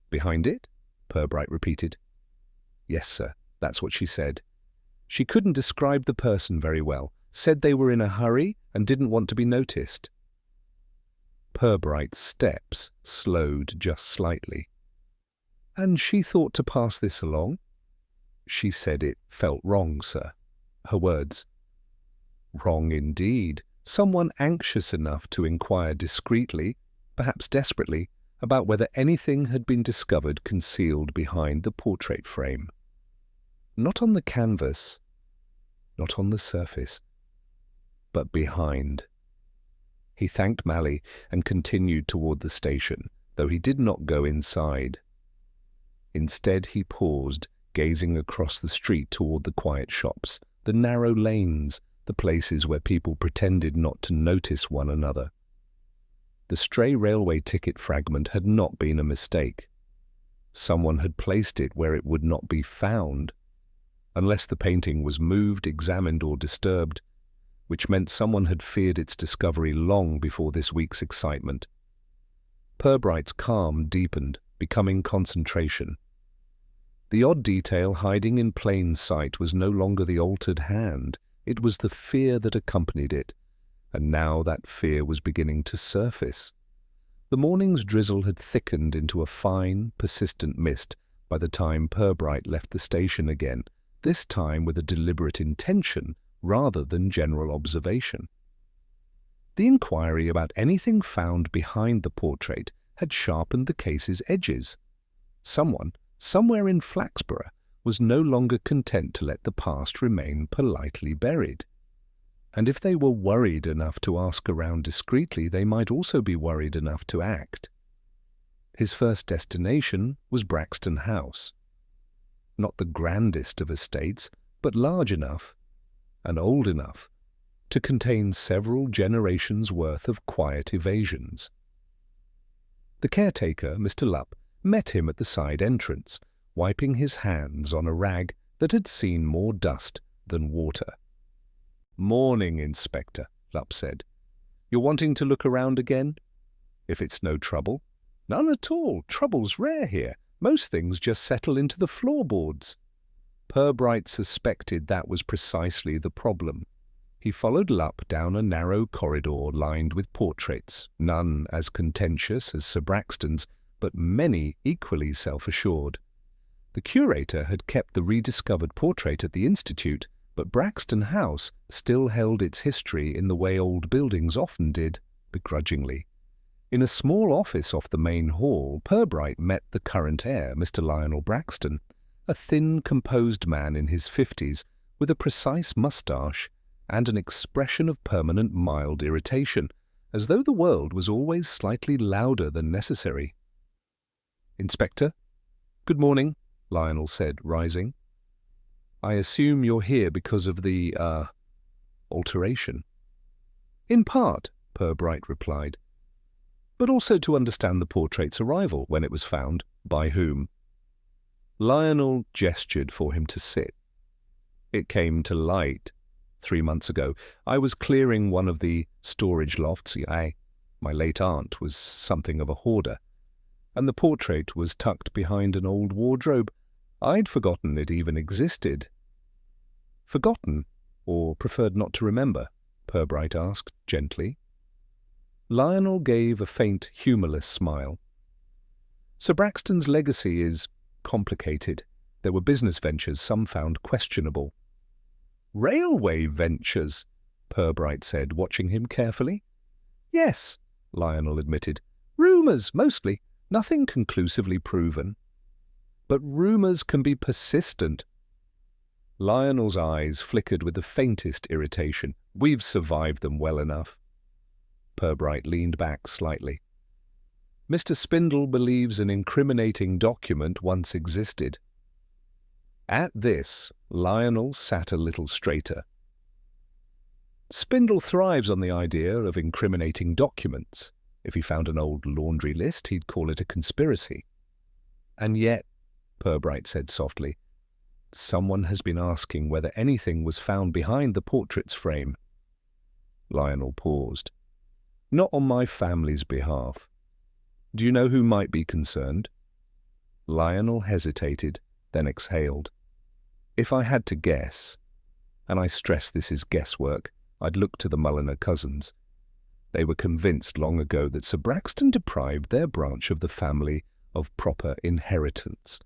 "Behind it?" Purbright repeated. "Yes, sir, that's what she said. She couldn't describe the person very well, said they were in a hurry and didn't want to be noticed." Purbright's steps slowed just slightly. "And she thought to pass this along?" "She said it felt wrong, sir." Her words. "Wrong indeed. Someone anxious enough to inquire discreetly, perhaps desperately, about whether anything had been discovered concealed behind the portrait frame. Not on the canvas, not on the surface, but behind." He thanked Malley and continued toward the station, though he did not go inside. Instead he paused, gazing across the street toward the quiet shops, the narrow lanes, the places where people pretended not to notice one another. The stray railway ticket fragment had not been a mistake. Someone had placed it where it would not be found, unless the painting was moved, examined, or disturbed, which meant someone had feared its discovery long before this week's excitement. Purbright's calm deepened, becoming concentration. The odd detail hiding in plain sight was no longer the altered hand, it was the fear that accompanied it, and now that fear was beginning to surface. The morning's drizzle had thickened into a fine, persistent mist by the time Purbright left the station again, this time with a deliberate intention rather than general observation. The inquiry about anything found behind the portrait had sharpened the case's edges. Someone, somewhere in Flaxborough, was no longer content to let the past remain politely buried. And if they were worried enough to ask around discreetly, they might also be worried enough to act. His first destination was Braxton House. Not the grandest of estates, but large enough and old enough to contain several generations' worth of quiet evasions. The caretaker, Mr. Lupp, met him at the side entrance, wiping his hands on a rag that had seen more dust than water. "Morning, Inspector," Lupp said. "You're wanting to look around again? If it's no trouble." "None at all. Trouble's rare here. Most things just settle into the floorboards." Purbright suspected that was precisely the problem. He followed Lupp down a narrow corridor lined with portraits, none as contentious as Sir Braxton's, but many equally self-assured. The curator had kept the rediscovered portrait at the Institute, but Braxton House still held its history in the way old buildings often did, begrudgingly. In a small office off the main hall, Purbright met the current heir, Mr. Lionel Braxton, a thin, composed man in his 50s, with a precise moustache and an expression of permanent mild irritation, as though the world was always slightly louder than necessary. "Inspector?" "Good morning," Lionel said, rising. "I assume you're here because of the, alteration." "In part," Purbright replied, "but also to understand the portrait's arrival, when it was found, by whom." Lionel gestured for him to sit. "It came to light 3 months ago. I was clearing one of the storage lofts. My late aunt was something of a hoarder, and the portrait was tucked behind an old wardrobe. I'd forgotten it even existed." "Forgotten, or preferred not to remember?" Purbright asked gently. Lionel gave a faint, humourless smile. "Sir Braxton's legacy is complicated. There were business ventures some found questionable." "Railway ventures?" Purbright said, watching him carefully. "Yes," Lionel admitted. "Rumours, mostly. Nothing conclusively proven." "But rumours can be persistent." Lionel's eyes flickered with the faintest irritation. "We've survived them well enough." Purbright leaned back slightly. Mr. Spindle believes an incriminating document once existed. At this, Lionel sat a little straighter. Spindle thrives on the idea of incriminating documents. If he found an old laundry list, he'd call it a conspiracy. And yet, Purbright said softly, someone has been asking whether anything was found behind the portrait's frame. Lionel paused. Not on my family's behalf. Do you know who might be concerned? Lionel hesitated, then exhaled. If I had to guess, and I stress this is guesswork, I'd look to the Mulliner cousins. They were convinced long ago that Sir Braxton deprived their branch of the family of proper inheritance.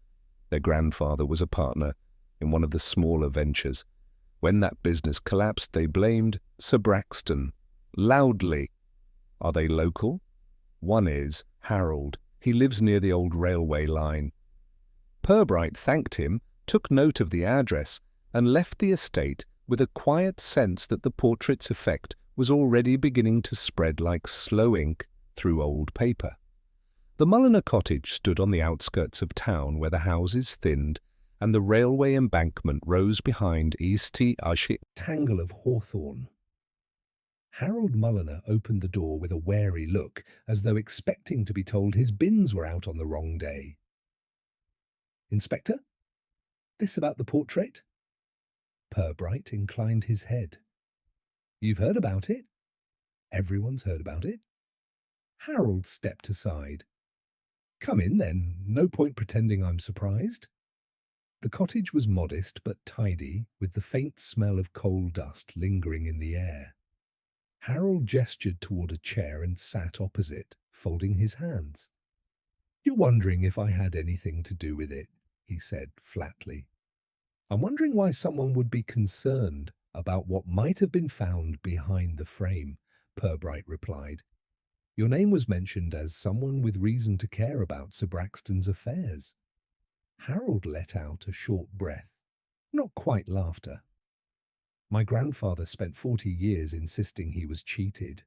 Their grandfather was a partner in one of the smaller ventures. When that business collapsed, they blamed Sir Braxton, loudly. Are they local? One is Harold. He lives near the old railway line. Purbright thanked him, took note of the address, and left the estate with a quiet sense that the portrait's effect was already beginning to spread like slow ink through old paper. The Mulliner cottage stood on the outskirts of town where the houses thinned and the railway embankment rose behind Easty Ushit tangle of hawthorn. Harold Mulliner opened the door with a wary look, as though expecting to be told his bins were out on the wrong day. Inspector? This about the portrait? Purbright inclined his head. You've heard about it? Everyone's heard about it. Harold stepped aside. Come in, then. No point pretending I'm surprised. The cottage was modest but tidy, with the faint smell of coal dust lingering in the air. Harold gestured toward a chair and sat opposite, folding his hands. You're wondering if I had anything to do with it, he said flatly. I'm wondering why someone would be concerned about what might have been found behind the frame, Purbright replied. Your name was mentioned as someone with reason to care about Sir Braxton's affairs. Harold let out a short breath, not quite laughter. My grandfather spent 40 years insisting he was cheated.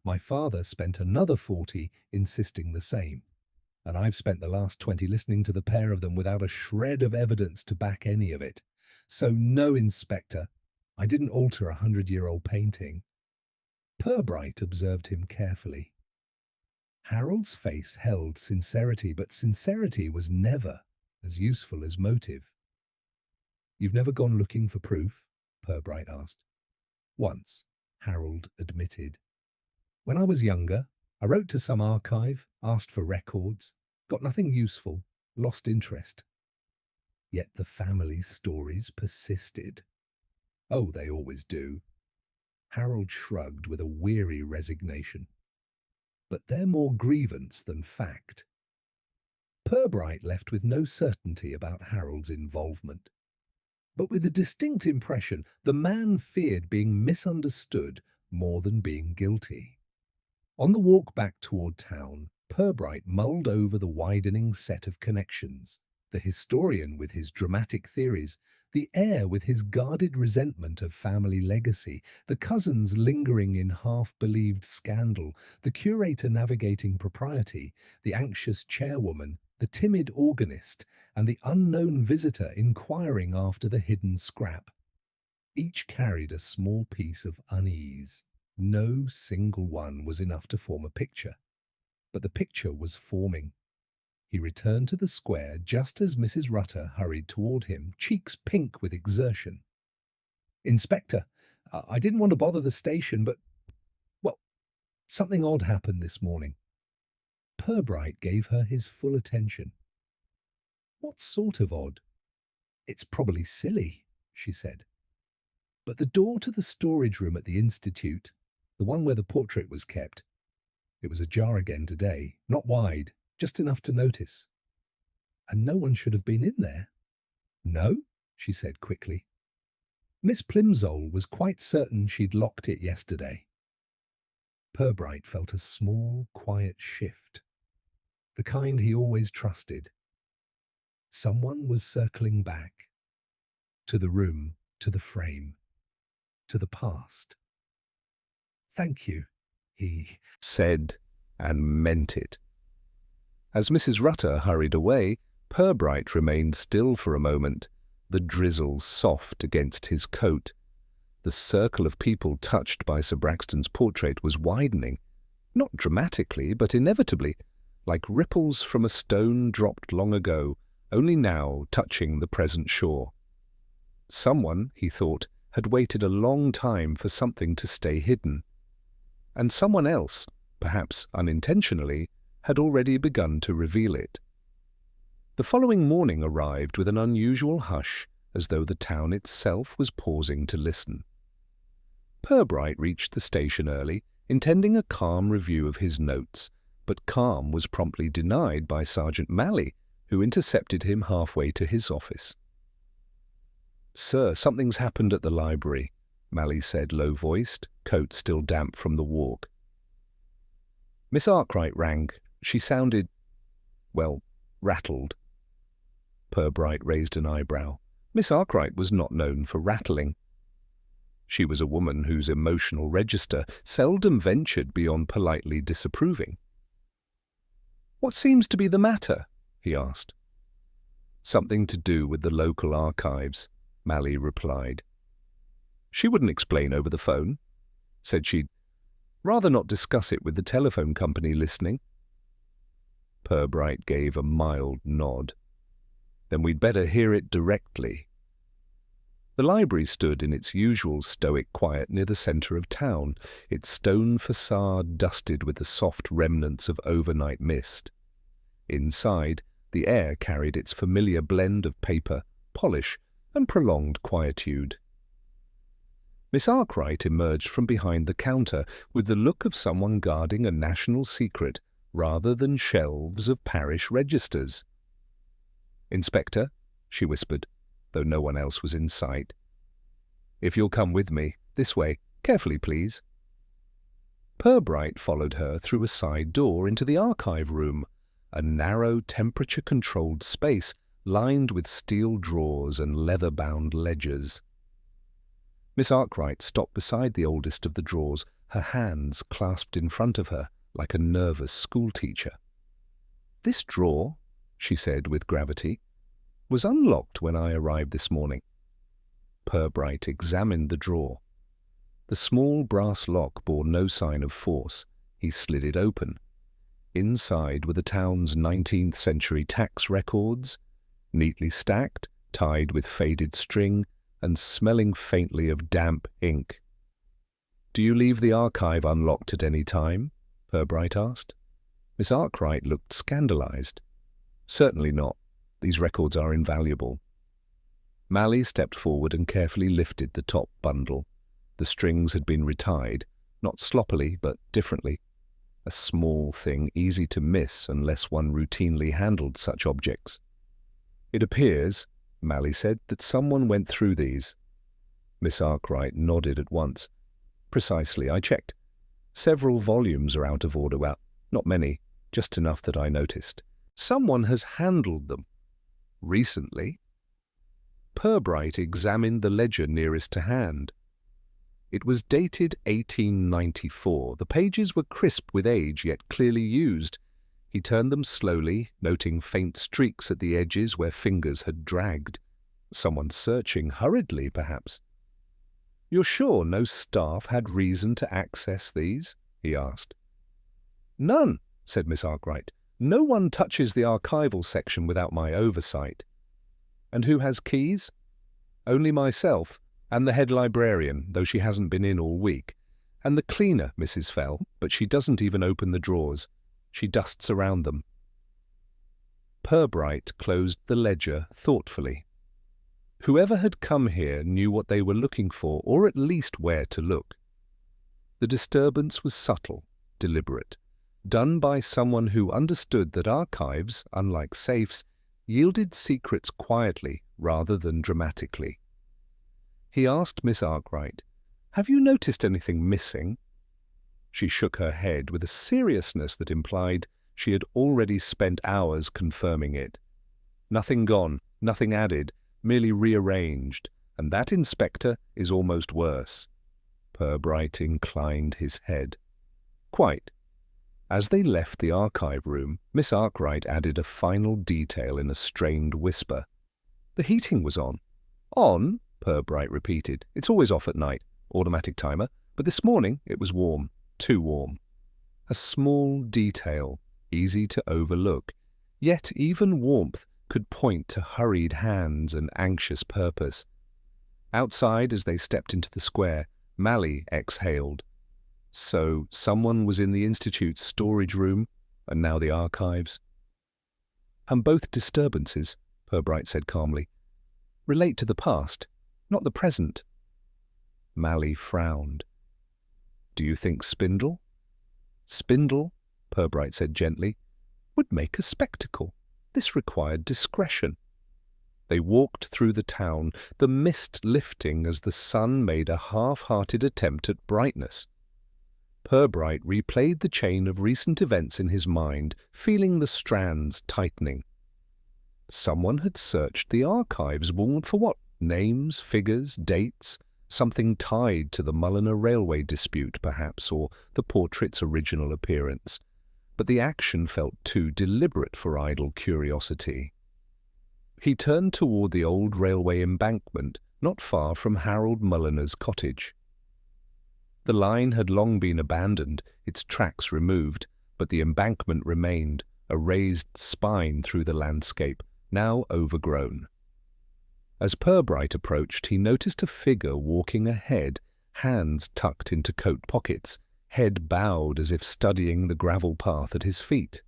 My father spent another 40 insisting the same. And I've spent the last 20 listening to the pair of them without a shred of evidence to back any of it. So no, Inspector, I didn't alter a 100-year-old painting. Purbright observed him carefully. Harold's face held sincerity, but sincerity was never as useful as motive. You've never gone looking for proof? Purbright asked. Once, Harold admitted. When I was younger, I wrote to some archive, asked for records, got nothing useful, lost interest. Yet the family's stories persisted. Oh, they always do. Harold shrugged with a weary resignation. But they're more grievance than fact. Purbright left with no certainty about Harold's involvement, but with a distinct impression the man feared being misunderstood more than being guilty. On the walk back toward town, Purbright mulled over the widening set of connections, the historian with his dramatic theories, the heir with his guarded resentment of family legacy, the cousins lingering in half-believed scandal, the curator navigating propriety, the anxious chairwoman, the timid organist, and the unknown visitor inquiring after the hidden scrap. Each carried a small piece of unease. No single one was enough to form a picture, but the picture was forming. He returned to the square just as Mrs. Rutter hurried toward him, cheeks pink with exertion. Inspector, I didn't want to bother the station, but, well, something odd happened this morning. Purbright gave her his full attention. What sort of odd? It's probably silly, she said. But the door to the storage room at the Institute, the one where the portrait was kept, it was ajar again today, not wide, just enough to notice. And no one should have been in there. No, she said quickly. Miss Plimsoll was quite certain she'd locked it yesterday. Purbright felt a small, quiet shift, the kind he always trusted. Someone was circling back, to the room, to the frame, to the past. Thank you, He said and meant it. As Mrs. Rutter hurried away, Purbright remained still for a moment, the drizzle soft against his coat. The circle of people touched by Sir Braxton's portrait was widening, not dramatically, but inevitably, like ripples from a stone dropped long ago, only now touching the present shore. Someone, he thought, had waited a long time for something to stay hidden. And someone else, perhaps unintentionally, had already begun to reveal it. The following morning arrived with an unusual hush, as though the town itself was pausing to listen. Purbright reached the station early, intending a calm review of his notes, but calm was promptly denied by Sergeant Malley, who intercepted him halfway to his office. "Sir, something's happened at the library," Malley said, low-voiced, coat still damp from the walk. "Miss Arkwright rang. She sounded, well, rattled." Purbright raised an eyebrow. Miss Arkwright was not known for rattling. She was a woman whose emotional register seldom ventured beyond politely disapproving. "What seems to be the matter?" he asked. "Something to do with the local archives," Malley replied. She wouldn't explain over the phone. Said she'd rather not discuss it with the telephone company listening. Purbright gave a mild nod. "Then we'd better hear it directly." The library stood in its usual stoic quiet near the centre of town, its stone facade dusted with the soft remnants of overnight mist. Inside, the air carried its familiar blend of paper, polish, and prolonged quietude. Miss Arkwright emerged from behind the counter with the look of someone guarding a national secret rather than shelves of parish registers. "Inspector," she whispered, though no one else was in sight. "If you'll come with me, this way, carefully please." Purbright followed her through a side door into the archive room, a narrow temperature-controlled space lined with steel drawers and leather-bound ledgers. Miss Arkwright stopped beside the oldest of the drawers, her hands clasped in front of her like a nervous schoolteacher. "This drawer," she said with gravity, "was unlocked when I arrived this morning." Purbright examined the drawer. The small brass lock bore no sign of force. He slid it open. Inside were the town's 19th century tax records, neatly stacked, tied with faded string, and smelling faintly of damp ink. "Do you leave the archive unlocked at any time?" Purbright asked. Miss Arkwright looked scandalized. "Certainly not. These records are invaluable." Malley stepped forward and carefully lifted the top bundle. The strings had been retied, not sloppily, but differently. A small thing easy to miss unless one routinely handled such objects. "It appears," Malley said, "that someone went through these." Miss Arkwright nodded at once. "Precisely, I checked. Several volumes are out of order. Well, not many, just enough that I noticed. Someone has handled them." "Recently?" Purbright examined the ledger nearest to hand. It was dated 1894. The pages were crisp with age, yet clearly used. He turned them slowly, noting faint streaks at the edges where fingers had dragged. Someone searching hurriedly, perhaps. "You're sure no staff had reason to access these?" he asked. "None," said Miss Arkwright. "No one touches the archival section without my oversight." "And who has keys?" "Only myself, and the head librarian, though she hasn't been in all week. And the cleaner, Mrs. Fell, but she doesn't even open the drawers. She dusts around them." Purbright closed the ledger thoughtfully. Whoever had come here knew what they were looking for, or at least where to look. The disturbance was subtle, deliberate, done by someone who understood that archives, unlike safes, yielded secrets quietly rather than dramatically. He asked Miss Arkwright, "Have you noticed anything missing?" She shook her head with a seriousness that implied she had already spent hours confirming it. "Nothing gone, nothing added, merely rearranged, and that, Inspector, is almost worse." Purbright inclined his head. Quite. As they left the archive room, Miss Arkwright added a final detail in a strained whisper. The heating was on. On? Purbright repeated. It's always off at night. Automatic timer. But this morning it was warm. Too warm. A small detail, easy to overlook. Yet even warmth could point to hurried hands and anxious purpose. Outside, as they stepped into the square, Mally exhaled. So someone was in the Institute's storage room, and now the archives. And both disturbances, Purbright said calmly, relate to the past, not the present. Mally frowned. Do you think Spindle? Spindle, Purbright said gently, would make a spectacle. This required discretion. They walked through the town, the mist lifting as the sun made a half-hearted attempt at brightness. Purbright replayed the chain of recent events in his mind, feeling the strands tightening. Someone had searched the archives, for what? Names, figures, dates? Something tied to the Mulliner railway dispute, perhaps, or the portrait's original appearance. But the action felt too deliberate for idle curiosity. He turned toward the old railway embankment, not far from Harold Mulliner's cottage. The line had long been abandoned, its tracks removed, but the embankment remained, a raised spine through the landscape, now overgrown. As Purbright approached, he noticed a figure walking ahead, hands tucked into coat pockets, head bowed as if studying the gravel path at his feet.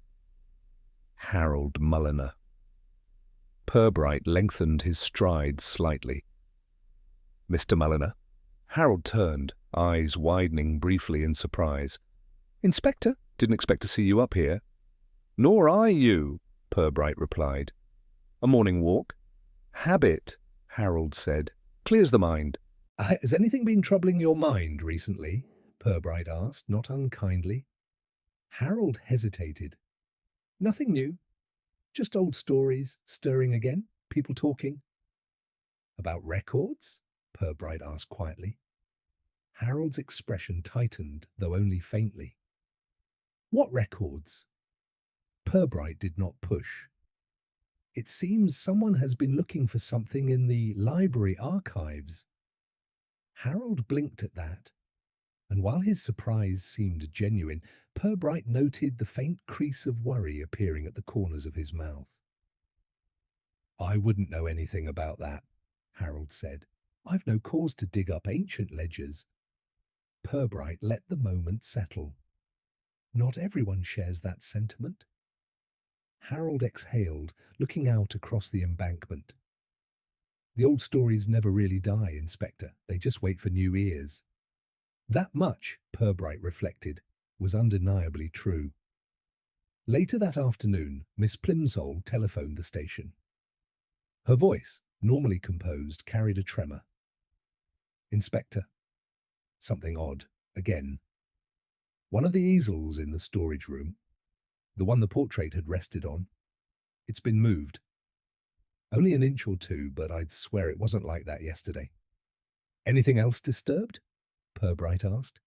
Harold Mulliner. Purbright lengthened his stride slightly. Mr. Mulliner. Harold turned, eyes widening briefly in surprise. Inspector, didn't expect to see you up here. Nor I you, Purbright replied. A morning walk? Habit, Harold said. Clears the mind. Has anything been troubling your mind recently? Purbright asked, not unkindly. Harold hesitated. Nothing new. Just old stories, stirring again, people talking. About records? Purbright asked quietly. Harold's expression tightened, though only faintly. What records? Purbright did not push. It seems someone has been looking for something in the library archives. Harold blinked at that, and while his surprise seemed genuine, Purbright noted the faint crease of worry appearing at the corners of his mouth. I wouldn't know anything about that, Harold said. I've no cause to dig up ancient ledgers. Purbright let the moment settle. Not everyone shares that sentiment. Harold exhaled, looking out across the embankment. The old stories never really die, Inspector. They just wait for new ears. That much, Purbright reflected, was undeniably true. Later that afternoon, Miss Plimsoll telephoned the station. Her voice, normally composed, carried a tremor. Inspector. Something odd, again. One of the easels in the storage room, the one the portrait had rested on, it's been moved. Only an inch or two, but I'd swear it wasn't like that yesterday. Anything else disturbed? Purbright asked.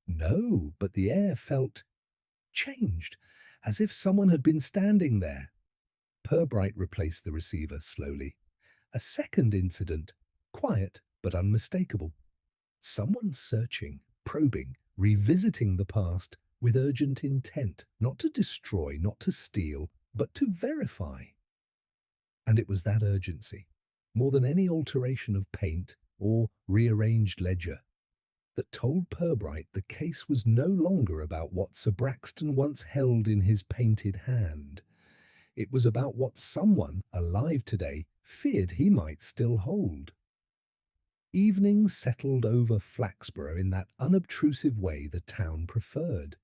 No, but the air felt changed, as if someone had been standing there. Purbright replaced the receiver slowly. A second incident, quiet but unmistakable. Someone searching, probing, revisiting the past with urgent intent, not to destroy, not to steal, but to verify. And it was that urgency, more than any alteration of paint or rearranged ledger, that told Purbright the case was no longer about what Sir Braxton once held in his painted hand. It was about what someone, alive today, feared he might still hold. Evening settled over Flaxborough in that unobtrusive way the town preferred.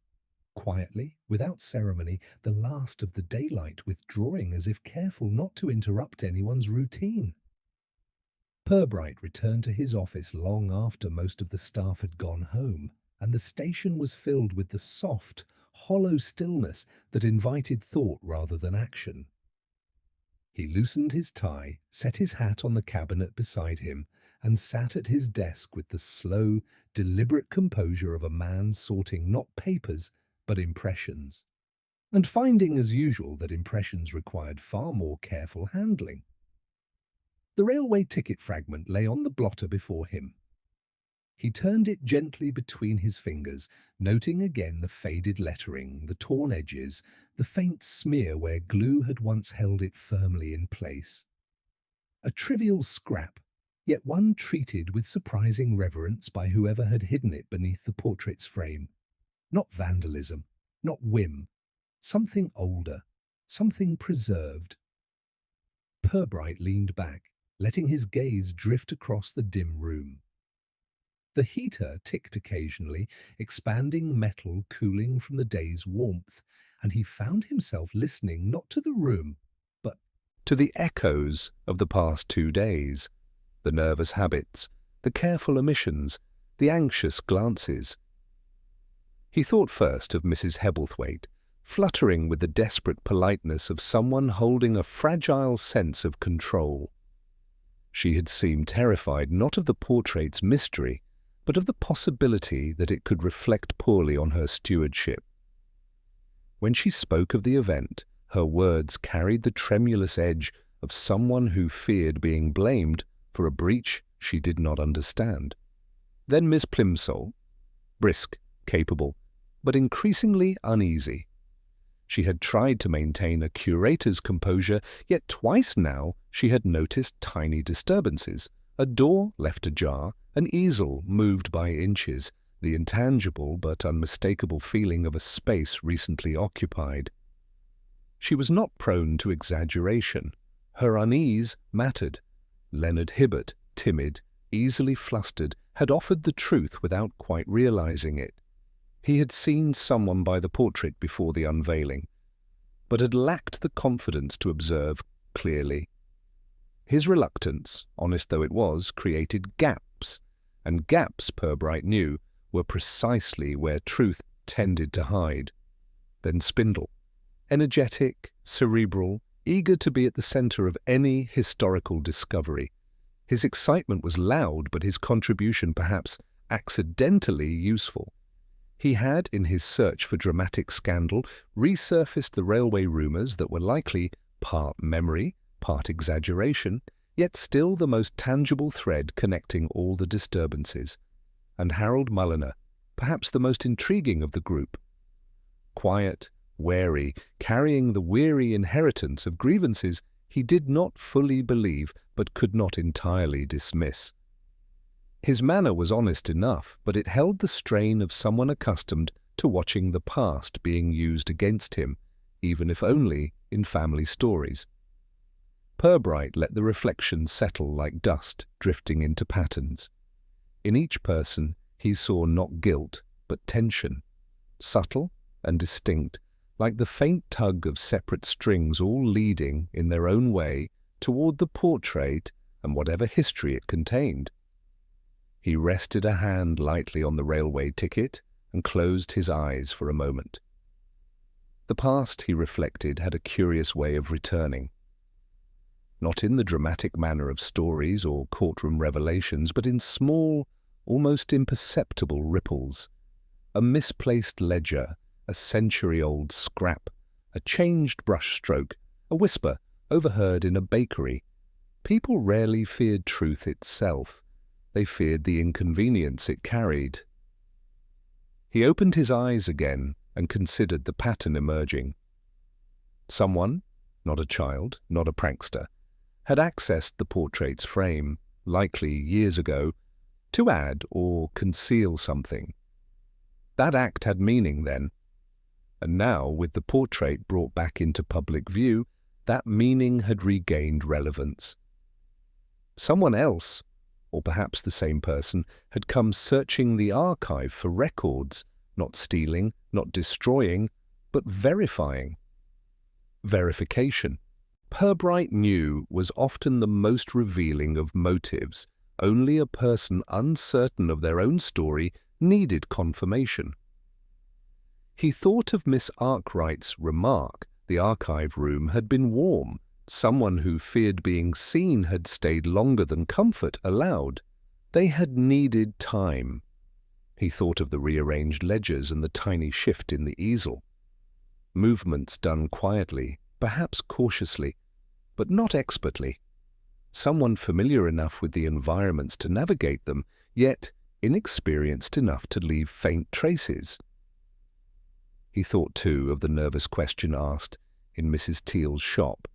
Quietly, without ceremony, the last of the daylight withdrawing as if careful not to interrupt anyone's routine. Purbright returned to his office long after most of the staff had gone home, and the station was filled with the soft, hollow stillness that invited thought rather than action. He loosened his tie, set his hat on the cabinet beside him, and sat at his desk with the slow, deliberate composure of a man sorting not papers, but impressions, and finding as usual that impressions required far more careful handling. The railway ticket fragment lay on the blotter before him. He turned it gently between his fingers, noting again the faded lettering, the torn edges, the faint smear where glue had once held it firmly in place. A trivial scrap, yet one treated with surprising reverence by whoever had hidden it beneath the portrait's frame. Not vandalism, not whim, something older, something preserved. Purbright leaned back, letting his gaze drift across the dim room. The heater ticked occasionally, expanding metal cooling from the day's warmth, and he found himself listening not to the room, but to the echoes of the past 2 days, the nervous habits, the careful omissions, the anxious glances. He thought first of Mrs. Hebblethwaite, fluttering with the desperate politeness of someone holding a fragile sense of control. She had seemed terrified not of the portrait's mystery, but of the possibility that it could reflect poorly on her stewardship. When she spoke of the event, her words carried the tremulous edge of someone who feared being blamed for a breach she did not understand. Then Miss Plimsoll, brisk, capable, but increasingly uneasy. She had tried to maintain a curator's composure, yet twice now she had noticed tiny disturbances, a door left ajar, an easel moved by inches, the intangible but unmistakable feeling of a space recently occupied. She was not prone to exaggeration. Her unease mattered. Leonard Hibbert, timid, easily flustered, had offered the truth without quite realizing it. He had seen someone by the portrait before the unveiling, but had lacked the confidence to observe clearly. His reluctance, honest though it was, created gaps, and gaps, Purbright knew, were precisely where truth tended to hide. Then Spindle, energetic, cerebral, eager to be at the centre of any historical discovery. His excitement was loud, but his contribution perhaps accidentally useful. He had, in his search for dramatic scandal, resurfaced the railway rumours that were likely part memory, part exaggeration, yet still the most tangible thread connecting all the disturbances. And Harold Mulliner, perhaps the most intriguing of the group. Quiet, wary, carrying the weary inheritance of grievances he did not fully believe but could not entirely dismiss. His manner was honest enough, but it held the strain of someone accustomed to watching the past being used against him, even if only in family stories. Purbright let the reflections settle like dust drifting into patterns. In each person he saw not guilt, but tension, subtle and distinct, like the faint tug of separate strings all leading, in their own way, toward the portrait and whatever history it contained. He rested a hand lightly on the railway ticket and closed his eyes for a moment. The past, he reflected, had a curious way of returning. Not in the dramatic manner of stories or courtroom revelations, but in small, almost imperceptible ripples. A misplaced ledger, a century-old scrap, a changed brushstroke, a whisper overheard in a bakery. People rarely feared truth itself. They feared the inconvenience it carried. He opened his eyes again and considered the pattern emerging. Someone, not a child, not a prankster, had accessed the portrait's frame, likely years ago, to add or conceal something. That act had meaning then, and now, with the portrait brought back into public view, that meaning had regained relevance. Someone else, or perhaps the same person, had come searching the archive for records, not stealing, not destroying, but verifying. Verification, Purbright knew, was often the most revealing of motives. Only a person uncertain of their own story needed confirmation. He thought of Miss Arkwright's remark, the archive room had been warm, Someone who feared being seen had stayed longer than comfort allowed. They had needed time. He thought of the rearranged ledgers and the tiny shift in the easel. Movements done quietly, perhaps cautiously, but not expertly. Someone familiar enough with the environments to navigate them, yet inexperienced enough to leave faint traces. He thought, too, of the nervous question asked in Mrs. Teal's shop.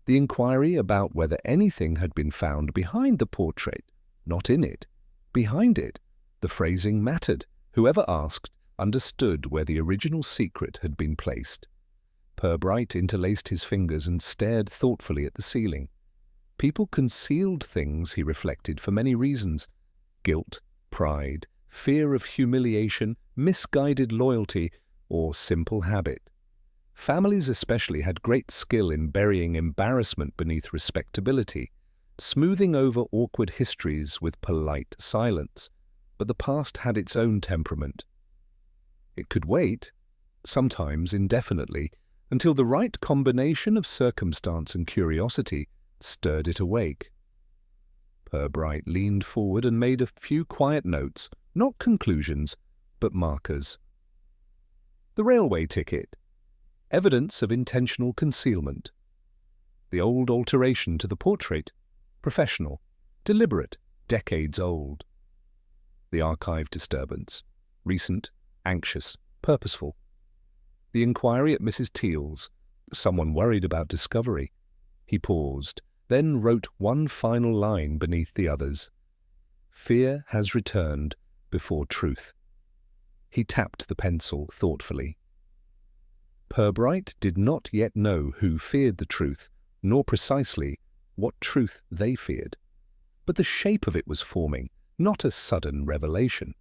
The inquiry about whether anything had been found behind the portrait, not in it, behind it. The phrasing mattered. Whoever asked understood where the original secret had been placed. Purbright interlaced his fingers and stared thoughtfully at the ceiling. People concealed things, he reflected, for many reasons. Guilt, pride, fear of humiliation, misguided loyalty, or simple habit. Families especially had great skill in burying embarrassment beneath respectability, smoothing over awkward histories with polite silence. But the past had its own temperament. It could wait, sometimes indefinitely, until the right combination of circumstance and curiosity stirred it awake. Purbright leaned forward and made a few quiet notes, not conclusions, but markers. The railway ticket. Evidence of intentional concealment. The old alteration to the portrait. Professional. Deliberate. Decades old. The archive disturbance. Recent. Anxious. Purposeful. The inquiry at Mrs. Teal's. Someone worried about discovery. He paused, then wrote one final line beneath the others. Fear has returned before truth. He tapped the pencil thoughtfully. Purbright did not yet know who feared the truth, nor precisely what truth they feared. But the shape of it was forming, not a sudden revelation,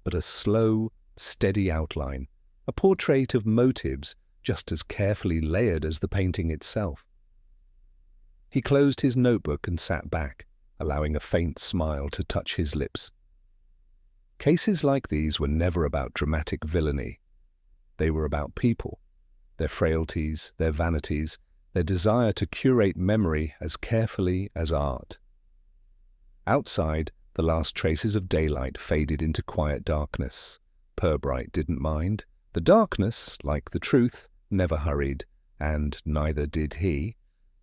but a slow, steady outline, a portrait of motives just as carefully layered as the painting itself. He closed his notebook and sat back, allowing a faint smile to touch his lips. Cases like these were never about dramatic villainy. They were about people, their frailties, their vanities, their desire to curate memory as carefully as art. Outside, the last traces of daylight faded into quiet darkness. Purbright didn't mind. The darkness, like the truth, never hurried, and neither did he.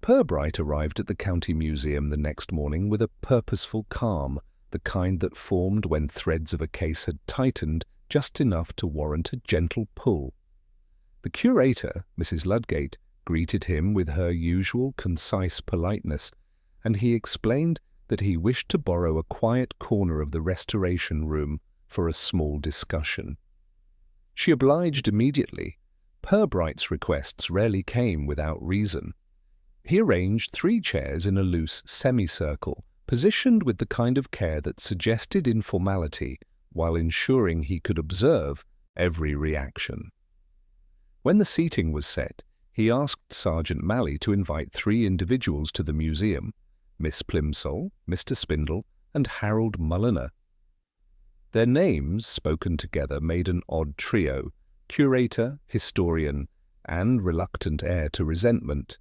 Purbright arrived at the County Museum the next morning with a purposeful calm, the kind that formed when threads of a case had tightened just enough to warrant a gentle pull. The curator, Mrs. Ludgate, greeted him with her usual concise politeness, and he explained that he wished to borrow a quiet corner of the restoration room for a small discussion. She obliged immediately. Purbright's requests rarely came without reason. He arranged 3 chairs in a loose semicircle, positioned with the kind of care that suggested informality while ensuring he could observe every reaction. When the seating was set, he asked Sergeant Malley to invite 3 individuals to the museum, Miss Plimsoll, Mr. Spindle, and Harold Mulliner. Their names, spoken together, made an odd trio: curator, historian, and reluctant heir to resentment.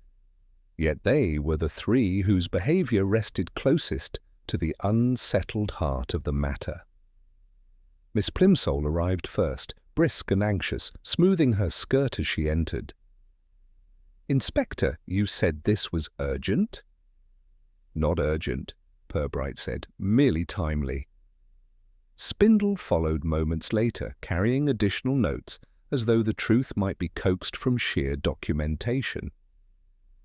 Yet they were the 3 whose behaviour rested closest to the unsettled heart of the matter. Miss Plimsoll arrived first, brisk and anxious, smoothing her skirt as she entered. "Inspector, you said this was urgent?" "Not urgent," Purbright said, "merely timely." Spindle followed moments later, carrying additional notes, as though the truth might be coaxed from sheer documentation.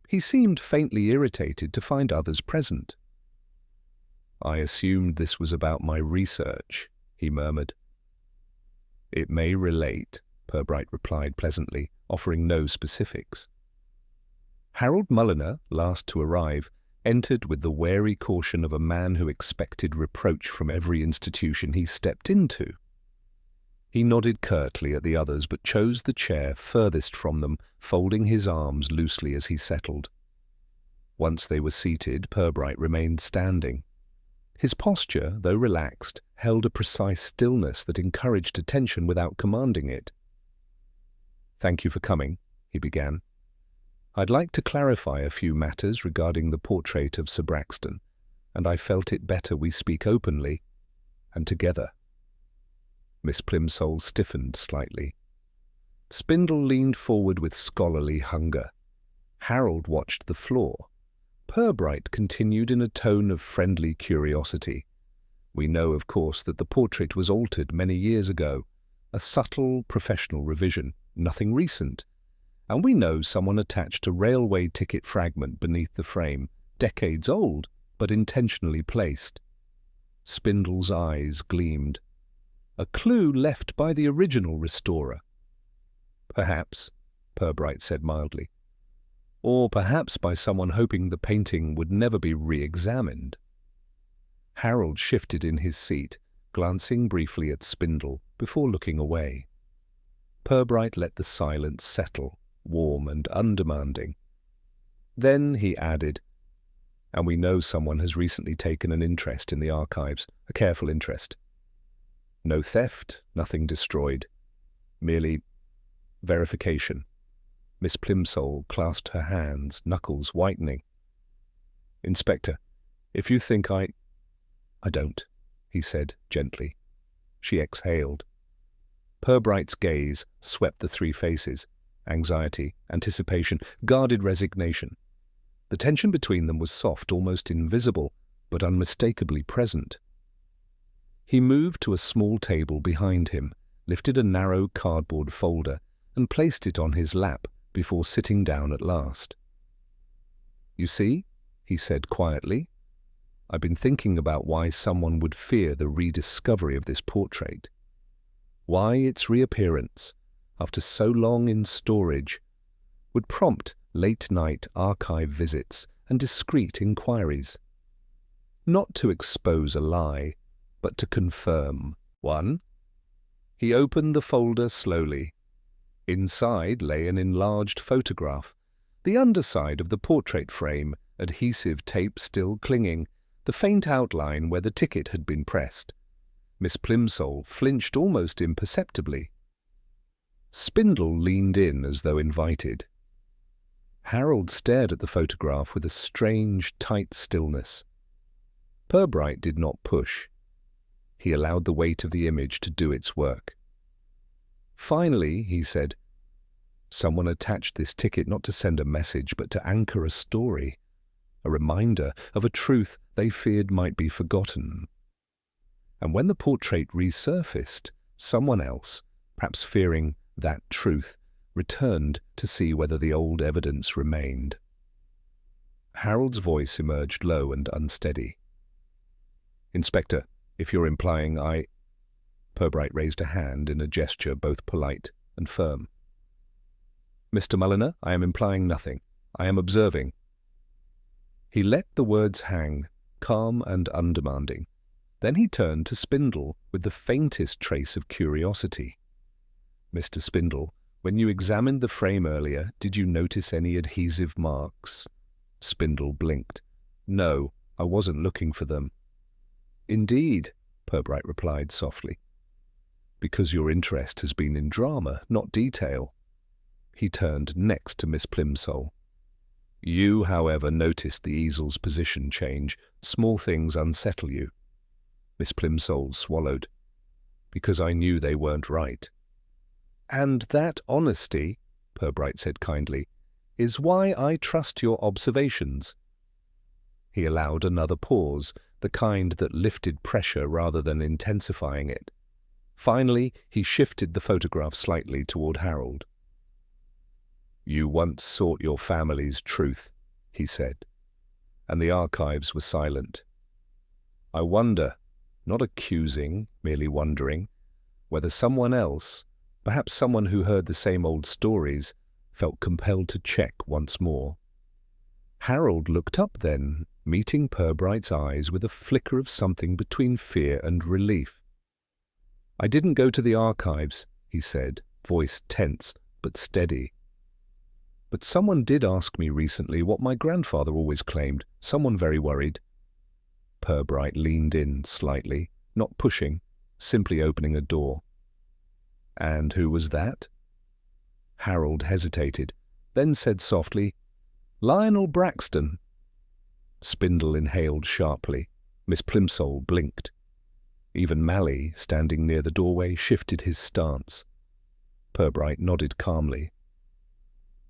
He seemed faintly irritated to find others present. "I assumed this was about my research," he murmured. "It may relate," Purbright replied pleasantly, offering no specifics. Harold Mulliner, last to arrive, entered with the wary caution of a man who expected reproach from every institution he stepped into. He nodded curtly at the others, but chose the chair furthest from them, folding his arms loosely as he settled. Once they were seated, Purbright remained standing. His posture, though relaxed, held a precise stillness that encouraged attention without commanding it. "Thank you for coming," he began. I'd like to clarify a few matters regarding the portrait of Sir Braxton, and I felt it better we speak openly and together." Miss Plimsoll stiffened slightly. Spindle leaned forward with scholarly hunger. Harold watched the floor. Purbright continued in a tone of friendly curiosity. "We know, of course, that the portrait was altered many years ago. A subtle professional revision, nothing recent. And we know someone attached a railway ticket fragment beneath the frame, decades old, but intentionally placed." Spindle's eyes gleamed. "A clue left by the original restorer." "Perhaps," Purbright said mildly. "Or perhaps by someone hoping the painting would never be re-examined." Harold shifted in his seat, glancing briefly at Spindle before looking away. Purbright let the silence settle, warm and undemanding. Then he added, "And we know someone has recently taken an interest in the archives, a careful interest. No theft, nothing destroyed. Merely verification." Miss Plimsoll clasped her hands, knuckles whitening. "Inspector, if you think I don't," he said gently. She exhaled. Purbright's gaze swept the three faces. Anxiety, anticipation, guarded resignation. The tension between them was soft, almost invisible, but unmistakably present. He moved to a small table behind him, lifted a narrow cardboard folder, and placed it on his lap before sitting down at last. "You see," he said quietly, "I've been thinking about why someone would fear the rediscovery of this portrait. Why its reappearance, after so long in storage, would prompt late-night archive visits and discreet inquiries. Not to expose a lie, but to confirm one." He opened the folder slowly. Inside lay an enlarged photograph, the underside of the portrait frame, adhesive tape still clinging, the faint outline where the ticket had been pressed. Miss Plimsoll flinched almost imperceptibly. Spindle leaned in as though invited. Harold stared at the photograph with a strange, tight stillness. Purbright did not push. He allowed the weight of the image to do its work. Finally, he said, "Someone attached this ticket not to send a message, but to anchor a story, a reminder of a truth they feared might be forgotten. And when the portrait resurfaced, someone else, perhaps fearing that truth, returned to see whether the old evidence remained." Harold's voice emerged low and unsteady. "Inspector, if you're implying I—" Purbright raised a hand in a gesture both polite and firm. "Mr. Mulliner, I am implying nothing. I am observing." He let the words hang, calm and undemanding. Then he turned to Spindle with the faintest trace of curiosity. "Mr. Spindle, when you examined the frame earlier, did you notice any adhesive marks?" Spindle blinked. "No, I wasn't looking for them." "Indeed," Purbright replied softly. "Because your interest has been in drama, not detail." He turned next to Miss Plimsoll. "You, however, noticed the easel's position change. Small things unsettle you." Miss Plimsoll swallowed. "Because I knew they weren't right." "And that honesty," Purbright said kindly, "is why I trust your observations." He allowed another pause, the kind that lifted pressure rather than intensifying it. Finally, he shifted the photograph slightly toward Harold. "You once sought your family's truth," he said, and the archives were silent. "I wonder, not accusing, merely wondering, whether someone else, perhaps someone who heard the same old stories, felt compelled to check once more." Harold looked up then, meeting Purbright's eyes with a flicker of something between fear and relief. "I didn't go to the archives," he said, voice tense but steady. "But someone did ask me recently what my grandfather always claimed, someone very worried." Purbright leaned in slightly, not pushing, simply opening a door. "And who was that?" Harold hesitated, then said softly, "Lionel Braxton." Spindle inhaled sharply. Miss Plimsoll blinked. Even Malley, standing near the doorway, shifted his stance. Purbright nodded calmly.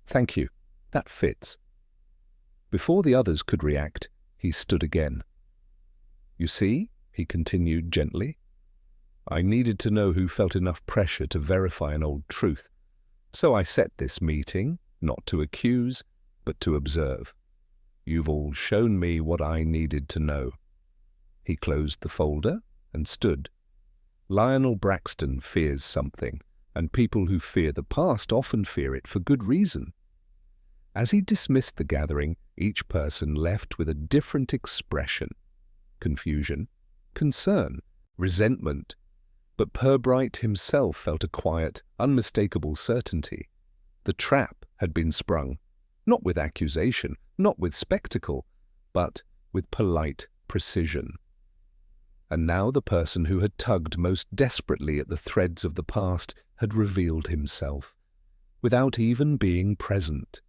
"Thank you. That fits." Before the others could react, he stood again. "You see," he continued gently, "I needed to know who felt enough pressure to verify an old truth. So I set this meeting, not to accuse, but to observe. You've all shown me what I needed to know." He closed the folder and stood. "Lionel Braxton fears something, and people who fear the past often fear it for good reason." As he dismissed the gathering, each person left with a different expression: confusion, concern, resentment. But Purbright himself felt a quiet, unmistakable certainty. The trap had been sprung, not with accusation, not with spectacle, but with polite precision. And now the person who had tugged most desperately at the threads of the past had revealed himself, without even being present.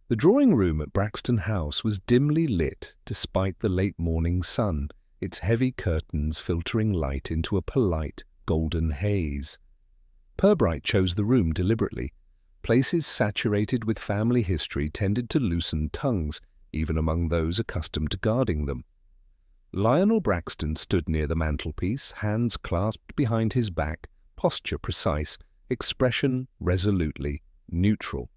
The drawing room at Braxton House was dimly lit despite the late morning sun, its heavy curtains filtering light into a polite, golden haze. Purbright chose the room deliberately. Places saturated with family history tended to loosen tongues, even among those accustomed to guarding them. Lionel Braxton stood near the mantelpiece, hands clasped behind his back, posture precise, expression resolutely neutral.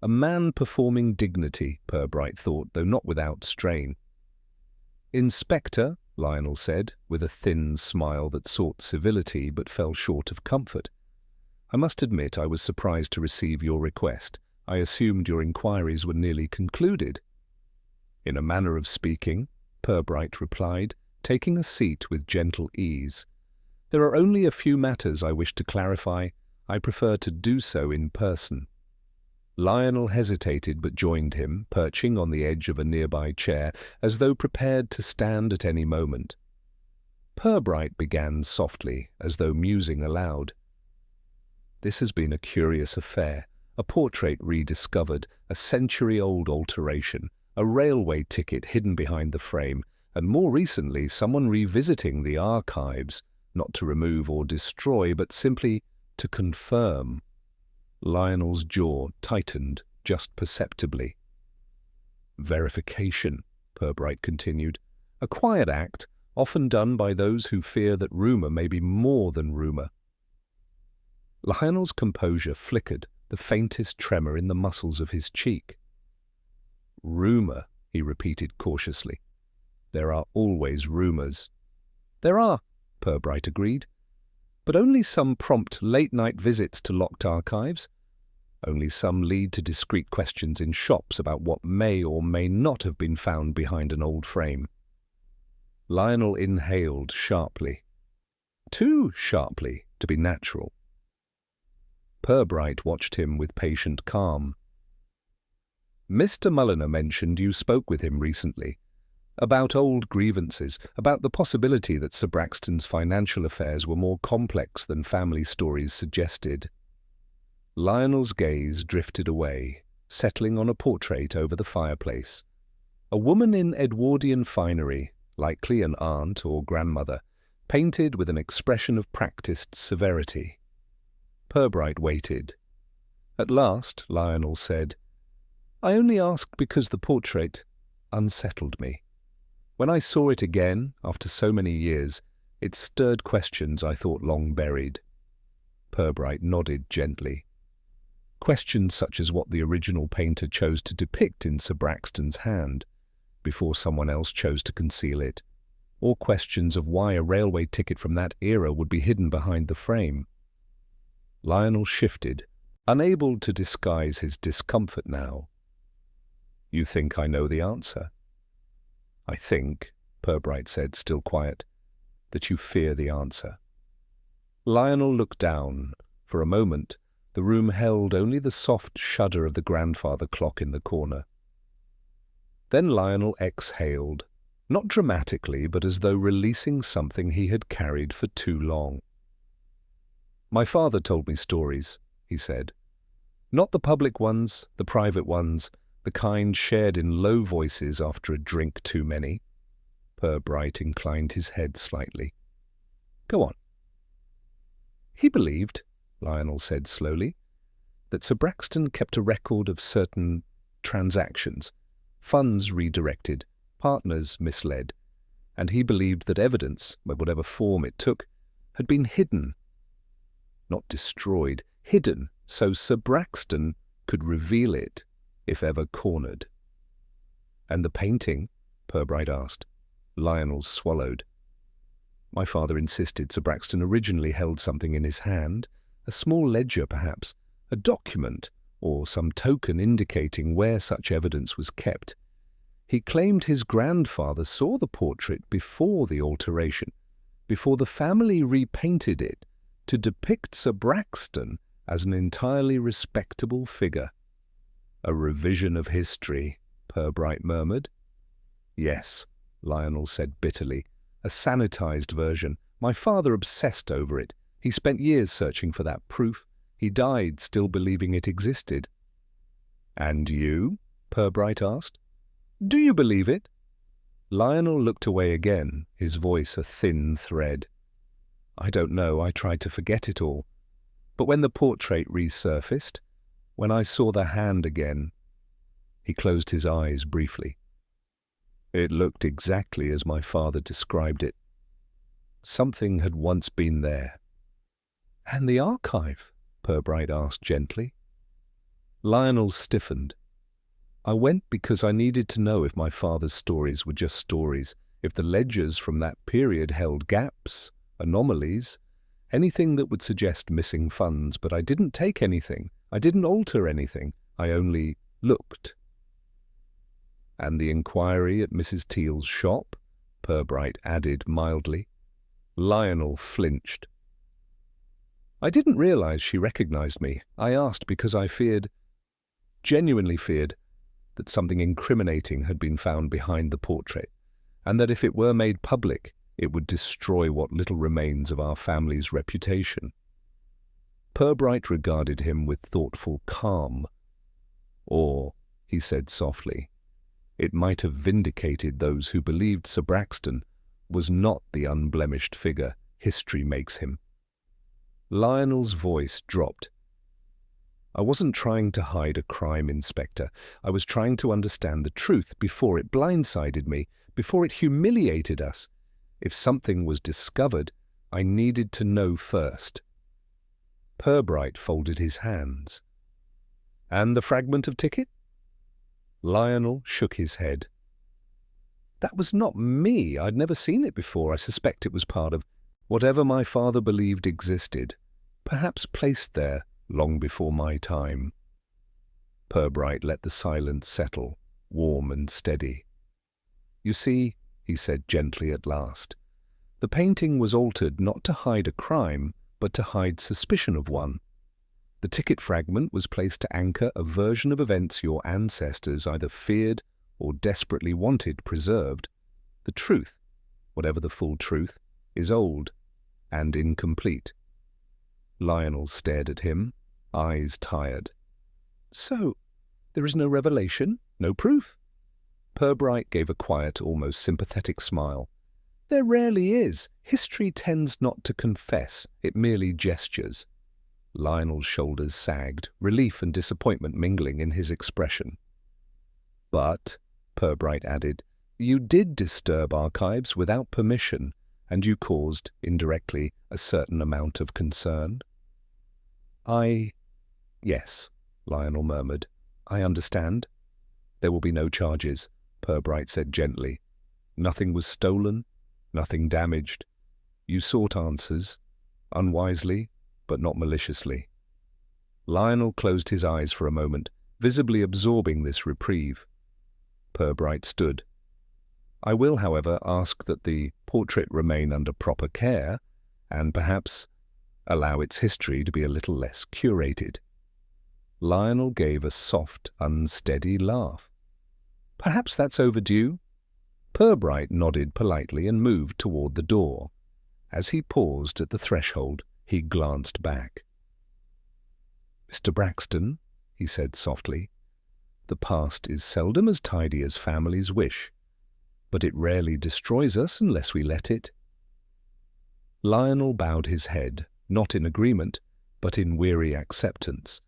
A man performing dignity, Purbright thought, though not without strain. "Inspector," Lionel said, with a thin smile that sought civility but fell short of comfort, "I must admit I was surprised to receive your request. I assumed your inquiries were nearly concluded." "In a manner of speaking," Purbright replied, taking a seat with gentle ease. "There are only a few matters I wish to clarify. I prefer to do so in person." Lionel hesitated but joined him, perching on the edge of a nearby chair, as though prepared to stand at any moment. Purbright began softly, as though musing aloud. "This has been a curious affair, a portrait rediscovered, a century-old alteration, a railway ticket hidden behind the frame, and more recently someone revisiting the archives, not to remove or destroy, but simply to confirm." Lionel's jaw tightened just perceptibly. "Verification," Purbright continued, "a quiet act, often done by those who fear that rumour may be more than rumour." Lionel's composure flickered, the faintest tremor in the muscles of his cheek. "Rumour," he repeated cautiously. "There are always rumours." "There are," Purbright agreed. "But only some prompt late-night visits to locked archives. Only some lead to discreet questions in shops about what may or may not have been found behind an old frame." Lionel inhaled sharply. Too sharply to be natural. Purbright watched him with patient calm. "Mr. Mulliner mentioned you spoke with him recently. About old grievances, about the possibility that Sir Braxton's financial affairs were more complex than family stories suggested." Lionel's gaze drifted away, settling on a portrait over the fireplace. A woman in Edwardian finery, likely an aunt or grandmother, painted with an expression of practiced severity. Purbright waited. At last, Lionel said, "I only asked because the portrait unsettled me. When I saw it again, after so many years, it stirred questions I thought long buried." Purbright nodded gently. Questions such as what the original painter chose to depict in Sir Braxton's hand, before someone else chose to conceal it, or questions of why a railway ticket from that era would be hidden behind the frame. Lionel shifted, unable to disguise his discomfort now. "You think I know the answer?" "I think," Purbright said, still quiet, "that you fear the answer." Lionel looked down. For a moment, the room held only the soft shudder of the grandfather clock in the corner. Then Lionel exhaled, not dramatically, but as though releasing something he had carried for too long. "My father told me stories," he said. "Not the public ones, the private ones, the kind shared in low voices after a drink too many. Purbright inclined his head slightly. Go on. He believed, Lionel said slowly, that Sir Braxton kept a record of certain transactions, funds redirected, partners misled, and he believed that evidence, by whatever form it took, had been hidden. Not destroyed, hidden, so Sir Braxton could reveal it, if ever cornered. And the painting? Purbright asked. Lionel swallowed. My father insisted Sir Braxton originally held something in his hand, a small ledger perhaps, a document, or some token indicating where such evidence was kept. He claimed his grandfather saw the portrait before the alteration, before the family repainted it to depict Sir Braxton as an entirely respectable figure. A revision of history, Purbright murmured. Yes, Lionel said bitterly. A sanitized version. My father obsessed over it. He spent years searching for that proof. He died still believing it existed. And you? Purbright asked. Do you believe it? Lionel looked away again, his voice a thin thread. I don't know, I tried to forget it all. But when the portrait resurfaced, when I saw the hand again, he closed his eyes briefly. It looked exactly as my father described it. Something had once been there. And the archive? Purbright asked gently. Lionel stiffened. I went because I needed to know if my father's stories were just stories, if the ledgers from that period held gaps, anomalies, anything that would suggest missing funds, but I didn't take anything. I didn't alter anything. I only looked. And the inquiry at Mrs. Teal's shop? Purbright added mildly. Lionel flinched. I didn't realize she recognized me. I asked because I feared, genuinely feared, that something incriminating had been found behind the portrait, and that if it were made public, it would destroy what little remains of our family's reputation. Purbright regarded him with thoughtful calm. Or, he said softly, it might have vindicated those who believed Sir Braxton was not the unblemished figure history makes him. Lionel's voice dropped. I wasn't trying to hide a crime, Inspector. I was trying to understand the truth before it blindsided me, before it humiliated us. If something was discovered, I needed to know first. Purbright folded his hands. And the fragment of ticket? Lionel shook his head. That was not me. I'd never seen it before. I suspect it was part of whatever my father believed existed, perhaps placed there long before my time. Purbright let the silence settle, warm and steady. You see, he said gently at last, the painting was altered not to hide a crime, but to hide suspicion of one. The ticket fragment was placed to anchor a version of events your ancestors either feared or desperately wanted preserved. The truth, whatever the full truth, is old and incomplete. Lionel stared at him, eyes tired. So, there is no revelation, no proof? Purbright gave a quiet, almost sympathetic smile. There rarely is. History tends not to confess, it merely gestures. Lionel's shoulders sagged, relief and disappointment mingling in his expression. But, Purbright added, you did disturb archives without permission, and you caused, indirectly, a certain amount of concern. Yes, Lionel murmured. I understand. There will be no charges, Purbright said gently. Nothing was stolen, nothing damaged. You sought answers, unwisely, but not maliciously. Lionel closed his eyes for a moment, visibly absorbing this reprieve. Purbright stood. I will, however, ask that the portrait remain under proper care, and perhaps allow its history to be a little less curated. Lionel gave a soft, unsteady laugh. Perhaps that's overdue? Purbright nodded politely and moved toward the door. As he paused at the threshold, he glanced back. Mr. Braxton, he said softly, The past is seldom as tidy as families wish, but it rarely destroys us unless we let it. Lionel bowed his head, not in agreement, but in weary acceptance.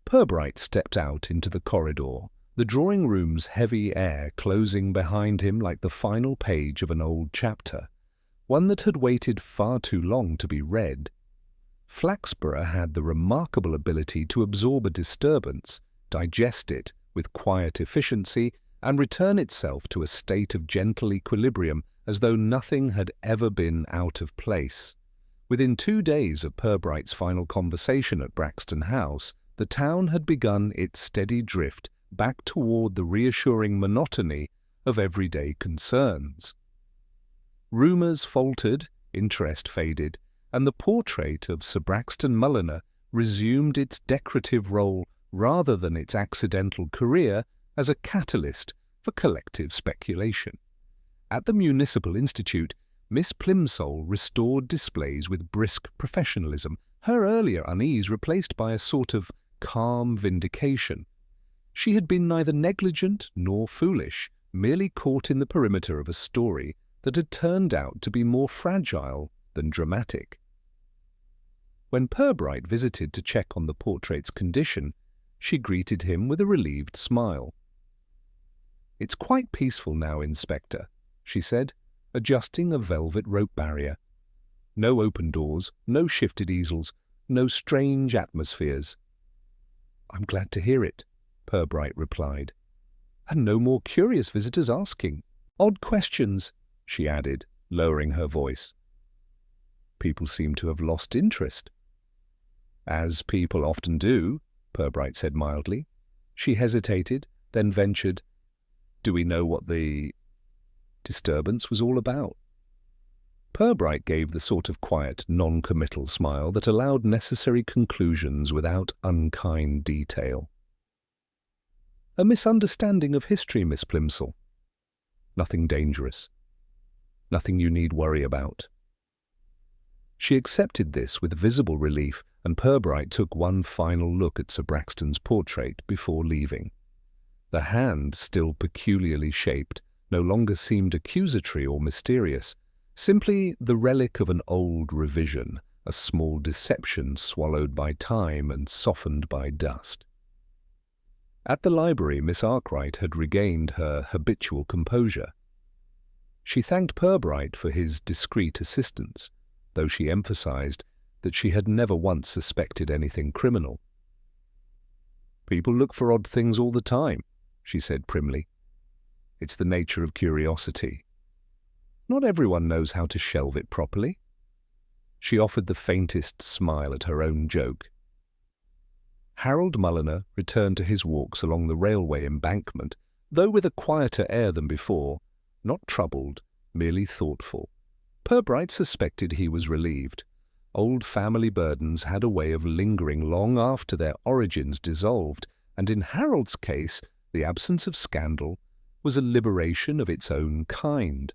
Purbright stepped out into the corridor, the drawing room's heavy air closing behind him like the final page of an old chapter, one that had waited far too long to be read. Flaxborough had the remarkable ability to absorb a disturbance, digest it with quiet efficiency, and return itself to a state of gentle equilibrium as though nothing had ever been out of place. Within 2 days of Purbright's final conversation at Braxton House, the town had begun its steady drift back toward the reassuring monotony of everyday concerns. Rumours faltered, interest faded, and the portrait of Sir Braxton Mulliner resumed its decorative role rather than its accidental career as a catalyst for collective speculation. At the Municipal Institute, Miss Plimsoll restored displays with brisk professionalism, her earlier unease replaced by a sort of calm vindication. She had been neither negligent nor foolish, merely caught in the perimeter of a story that had turned out to be more fragile than dramatic. When Purbright visited to check on the portrait's condition, she greeted him with a relieved smile. "It's quite peaceful now, Inspector," she said, adjusting a velvet rope barrier. "No open doors, no shifted easels, no strange atmospheres." "I'm glad to hear it," Purbright replied. "And no more curious visitors asking odd questions," she added, lowering her voice. "People seem to have lost interest." "As people often do," Purbright said mildly. She hesitated, then ventured, "Do we know what the disturbance was all about?" Purbright gave the sort of quiet, non-committal smile that allowed necessary conclusions without unkind detail. "A misunderstanding of history, Miss Plimsoll. Nothing dangerous. Nothing you need worry about." She accepted this with visible relief, and Purbright took one final look at Sir Braxton's portrait before leaving. The hand, still peculiarly shaped, no longer seemed accusatory or mysterious, simply the relic of an old revision, a small deception swallowed by time and softened by dust. At the library, Miss Arkwright had regained her habitual composure. She thanked Purbright for his discreet assistance, though she emphasized that she had never once suspected anything criminal. "People look for odd things all the time," she said primly. "It's the nature of curiosity. Not everyone knows how to shelve it properly." She offered the faintest smile at her own joke. Harold Mulliner returned to his walks along the railway embankment, though with a quieter air than before, not troubled, merely thoughtful. Purbright suspected he was relieved. Old family burdens had a way of lingering long after their origins dissolved, and in Harold's case, the absence of scandal was a liberation of its own kind.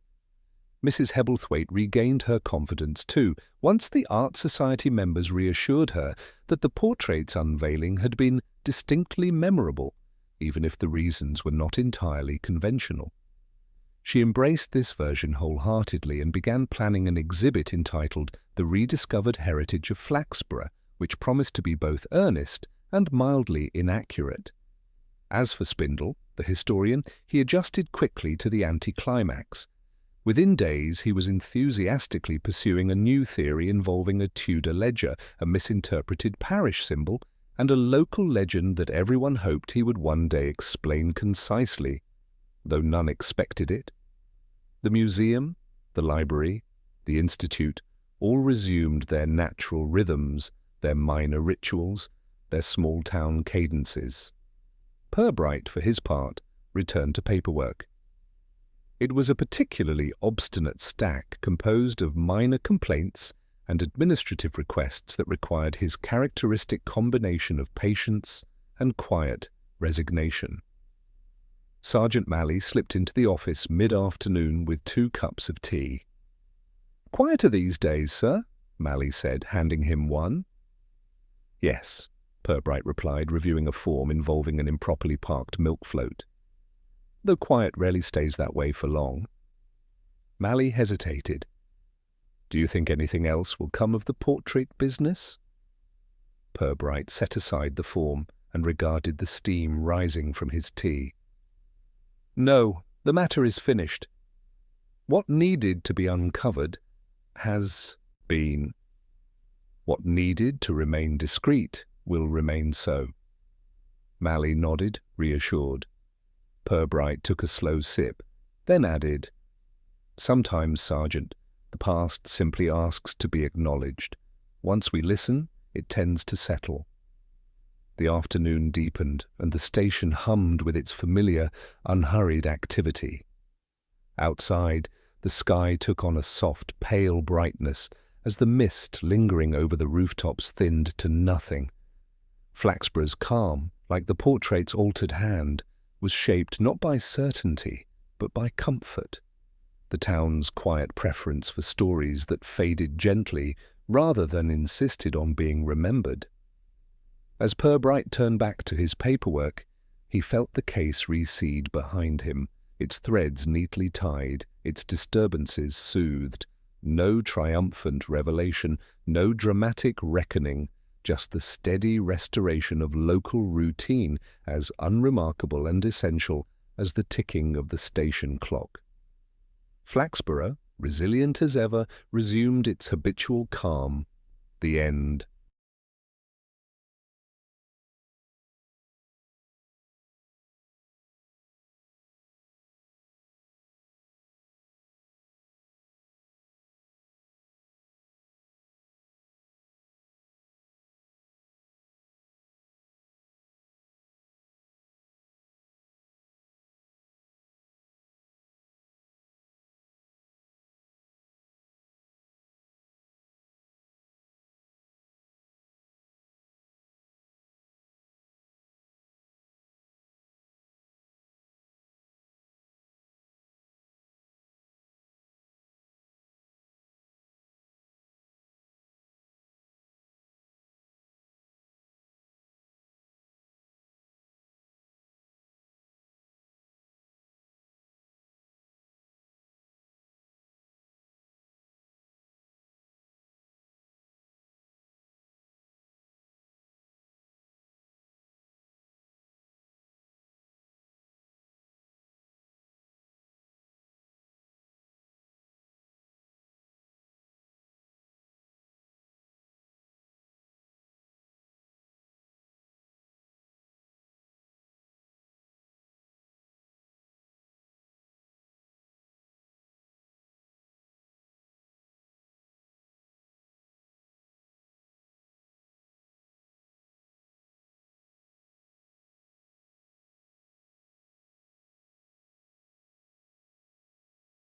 Mrs. Hebblethwaite regained her confidence too, once the Art Society members reassured her that the portrait's unveiling had been distinctly memorable, even if the reasons were not entirely conventional. She embraced this version wholeheartedly and began planning an exhibit entitled The Rediscovered Heritage of Flaxborough, which promised to be both earnest and mildly inaccurate. As for Spindle, the historian, he adjusted quickly to the anticlimax. Within days he was enthusiastically pursuing a new theory involving a Tudor ledger, a misinterpreted parish symbol, and a local legend that everyone hoped he would one day explain concisely, though none expected it. The museum, the library, the institute, all resumed their natural rhythms, their minor rituals, their small-town cadences. Purbright, for his part, returned to paperwork. It was a particularly obstinate stack composed of minor complaints and administrative requests that required his characteristic combination of patience and quiet resignation. Sergeant Malley slipped into the office mid-afternoon with 2 cups of tea. "Quieter these days, sir," Malley said, handing him one. "Yes, Purbright replied, reviewing a form involving an improperly parked milk float. "Though quiet rarely stays that way for long." Mally hesitated. "Do you think anything else will come of the portrait business?" Purbright set aside the form and regarded the steam rising from his tea. "No, the matter is finished. What needed to be uncovered has been. What needed to remain discreet will remain so." Mally nodded, reassured. Purbright took a slow sip, then added, "Sometimes, Sergeant, the past simply asks to be acknowledged. Once we listen, it tends to settle." The afternoon deepened, and the station hummed with its familiar, unhurried activity. Outside, the sky took on a soft, pale brightness as the mist lingering over the rooftops thinned to nothing. Flaxborough's calm, like the portrait's altered hand, was shaped not by certainty, but by comfort. The town's quiet preference for stories that faded gently rather than insisted on being remembered. As Purbright turned back to his paperwork, he felt the case recede behind him, its threads neatly tied, its disturbances soothed. No triumphant revelation, no dramatic reckoning, just the steady restoration of local routine as unremarkable and essential as the ticking of the station clock. Flaxborough, resilient as ever, resumed its habitual calm. The end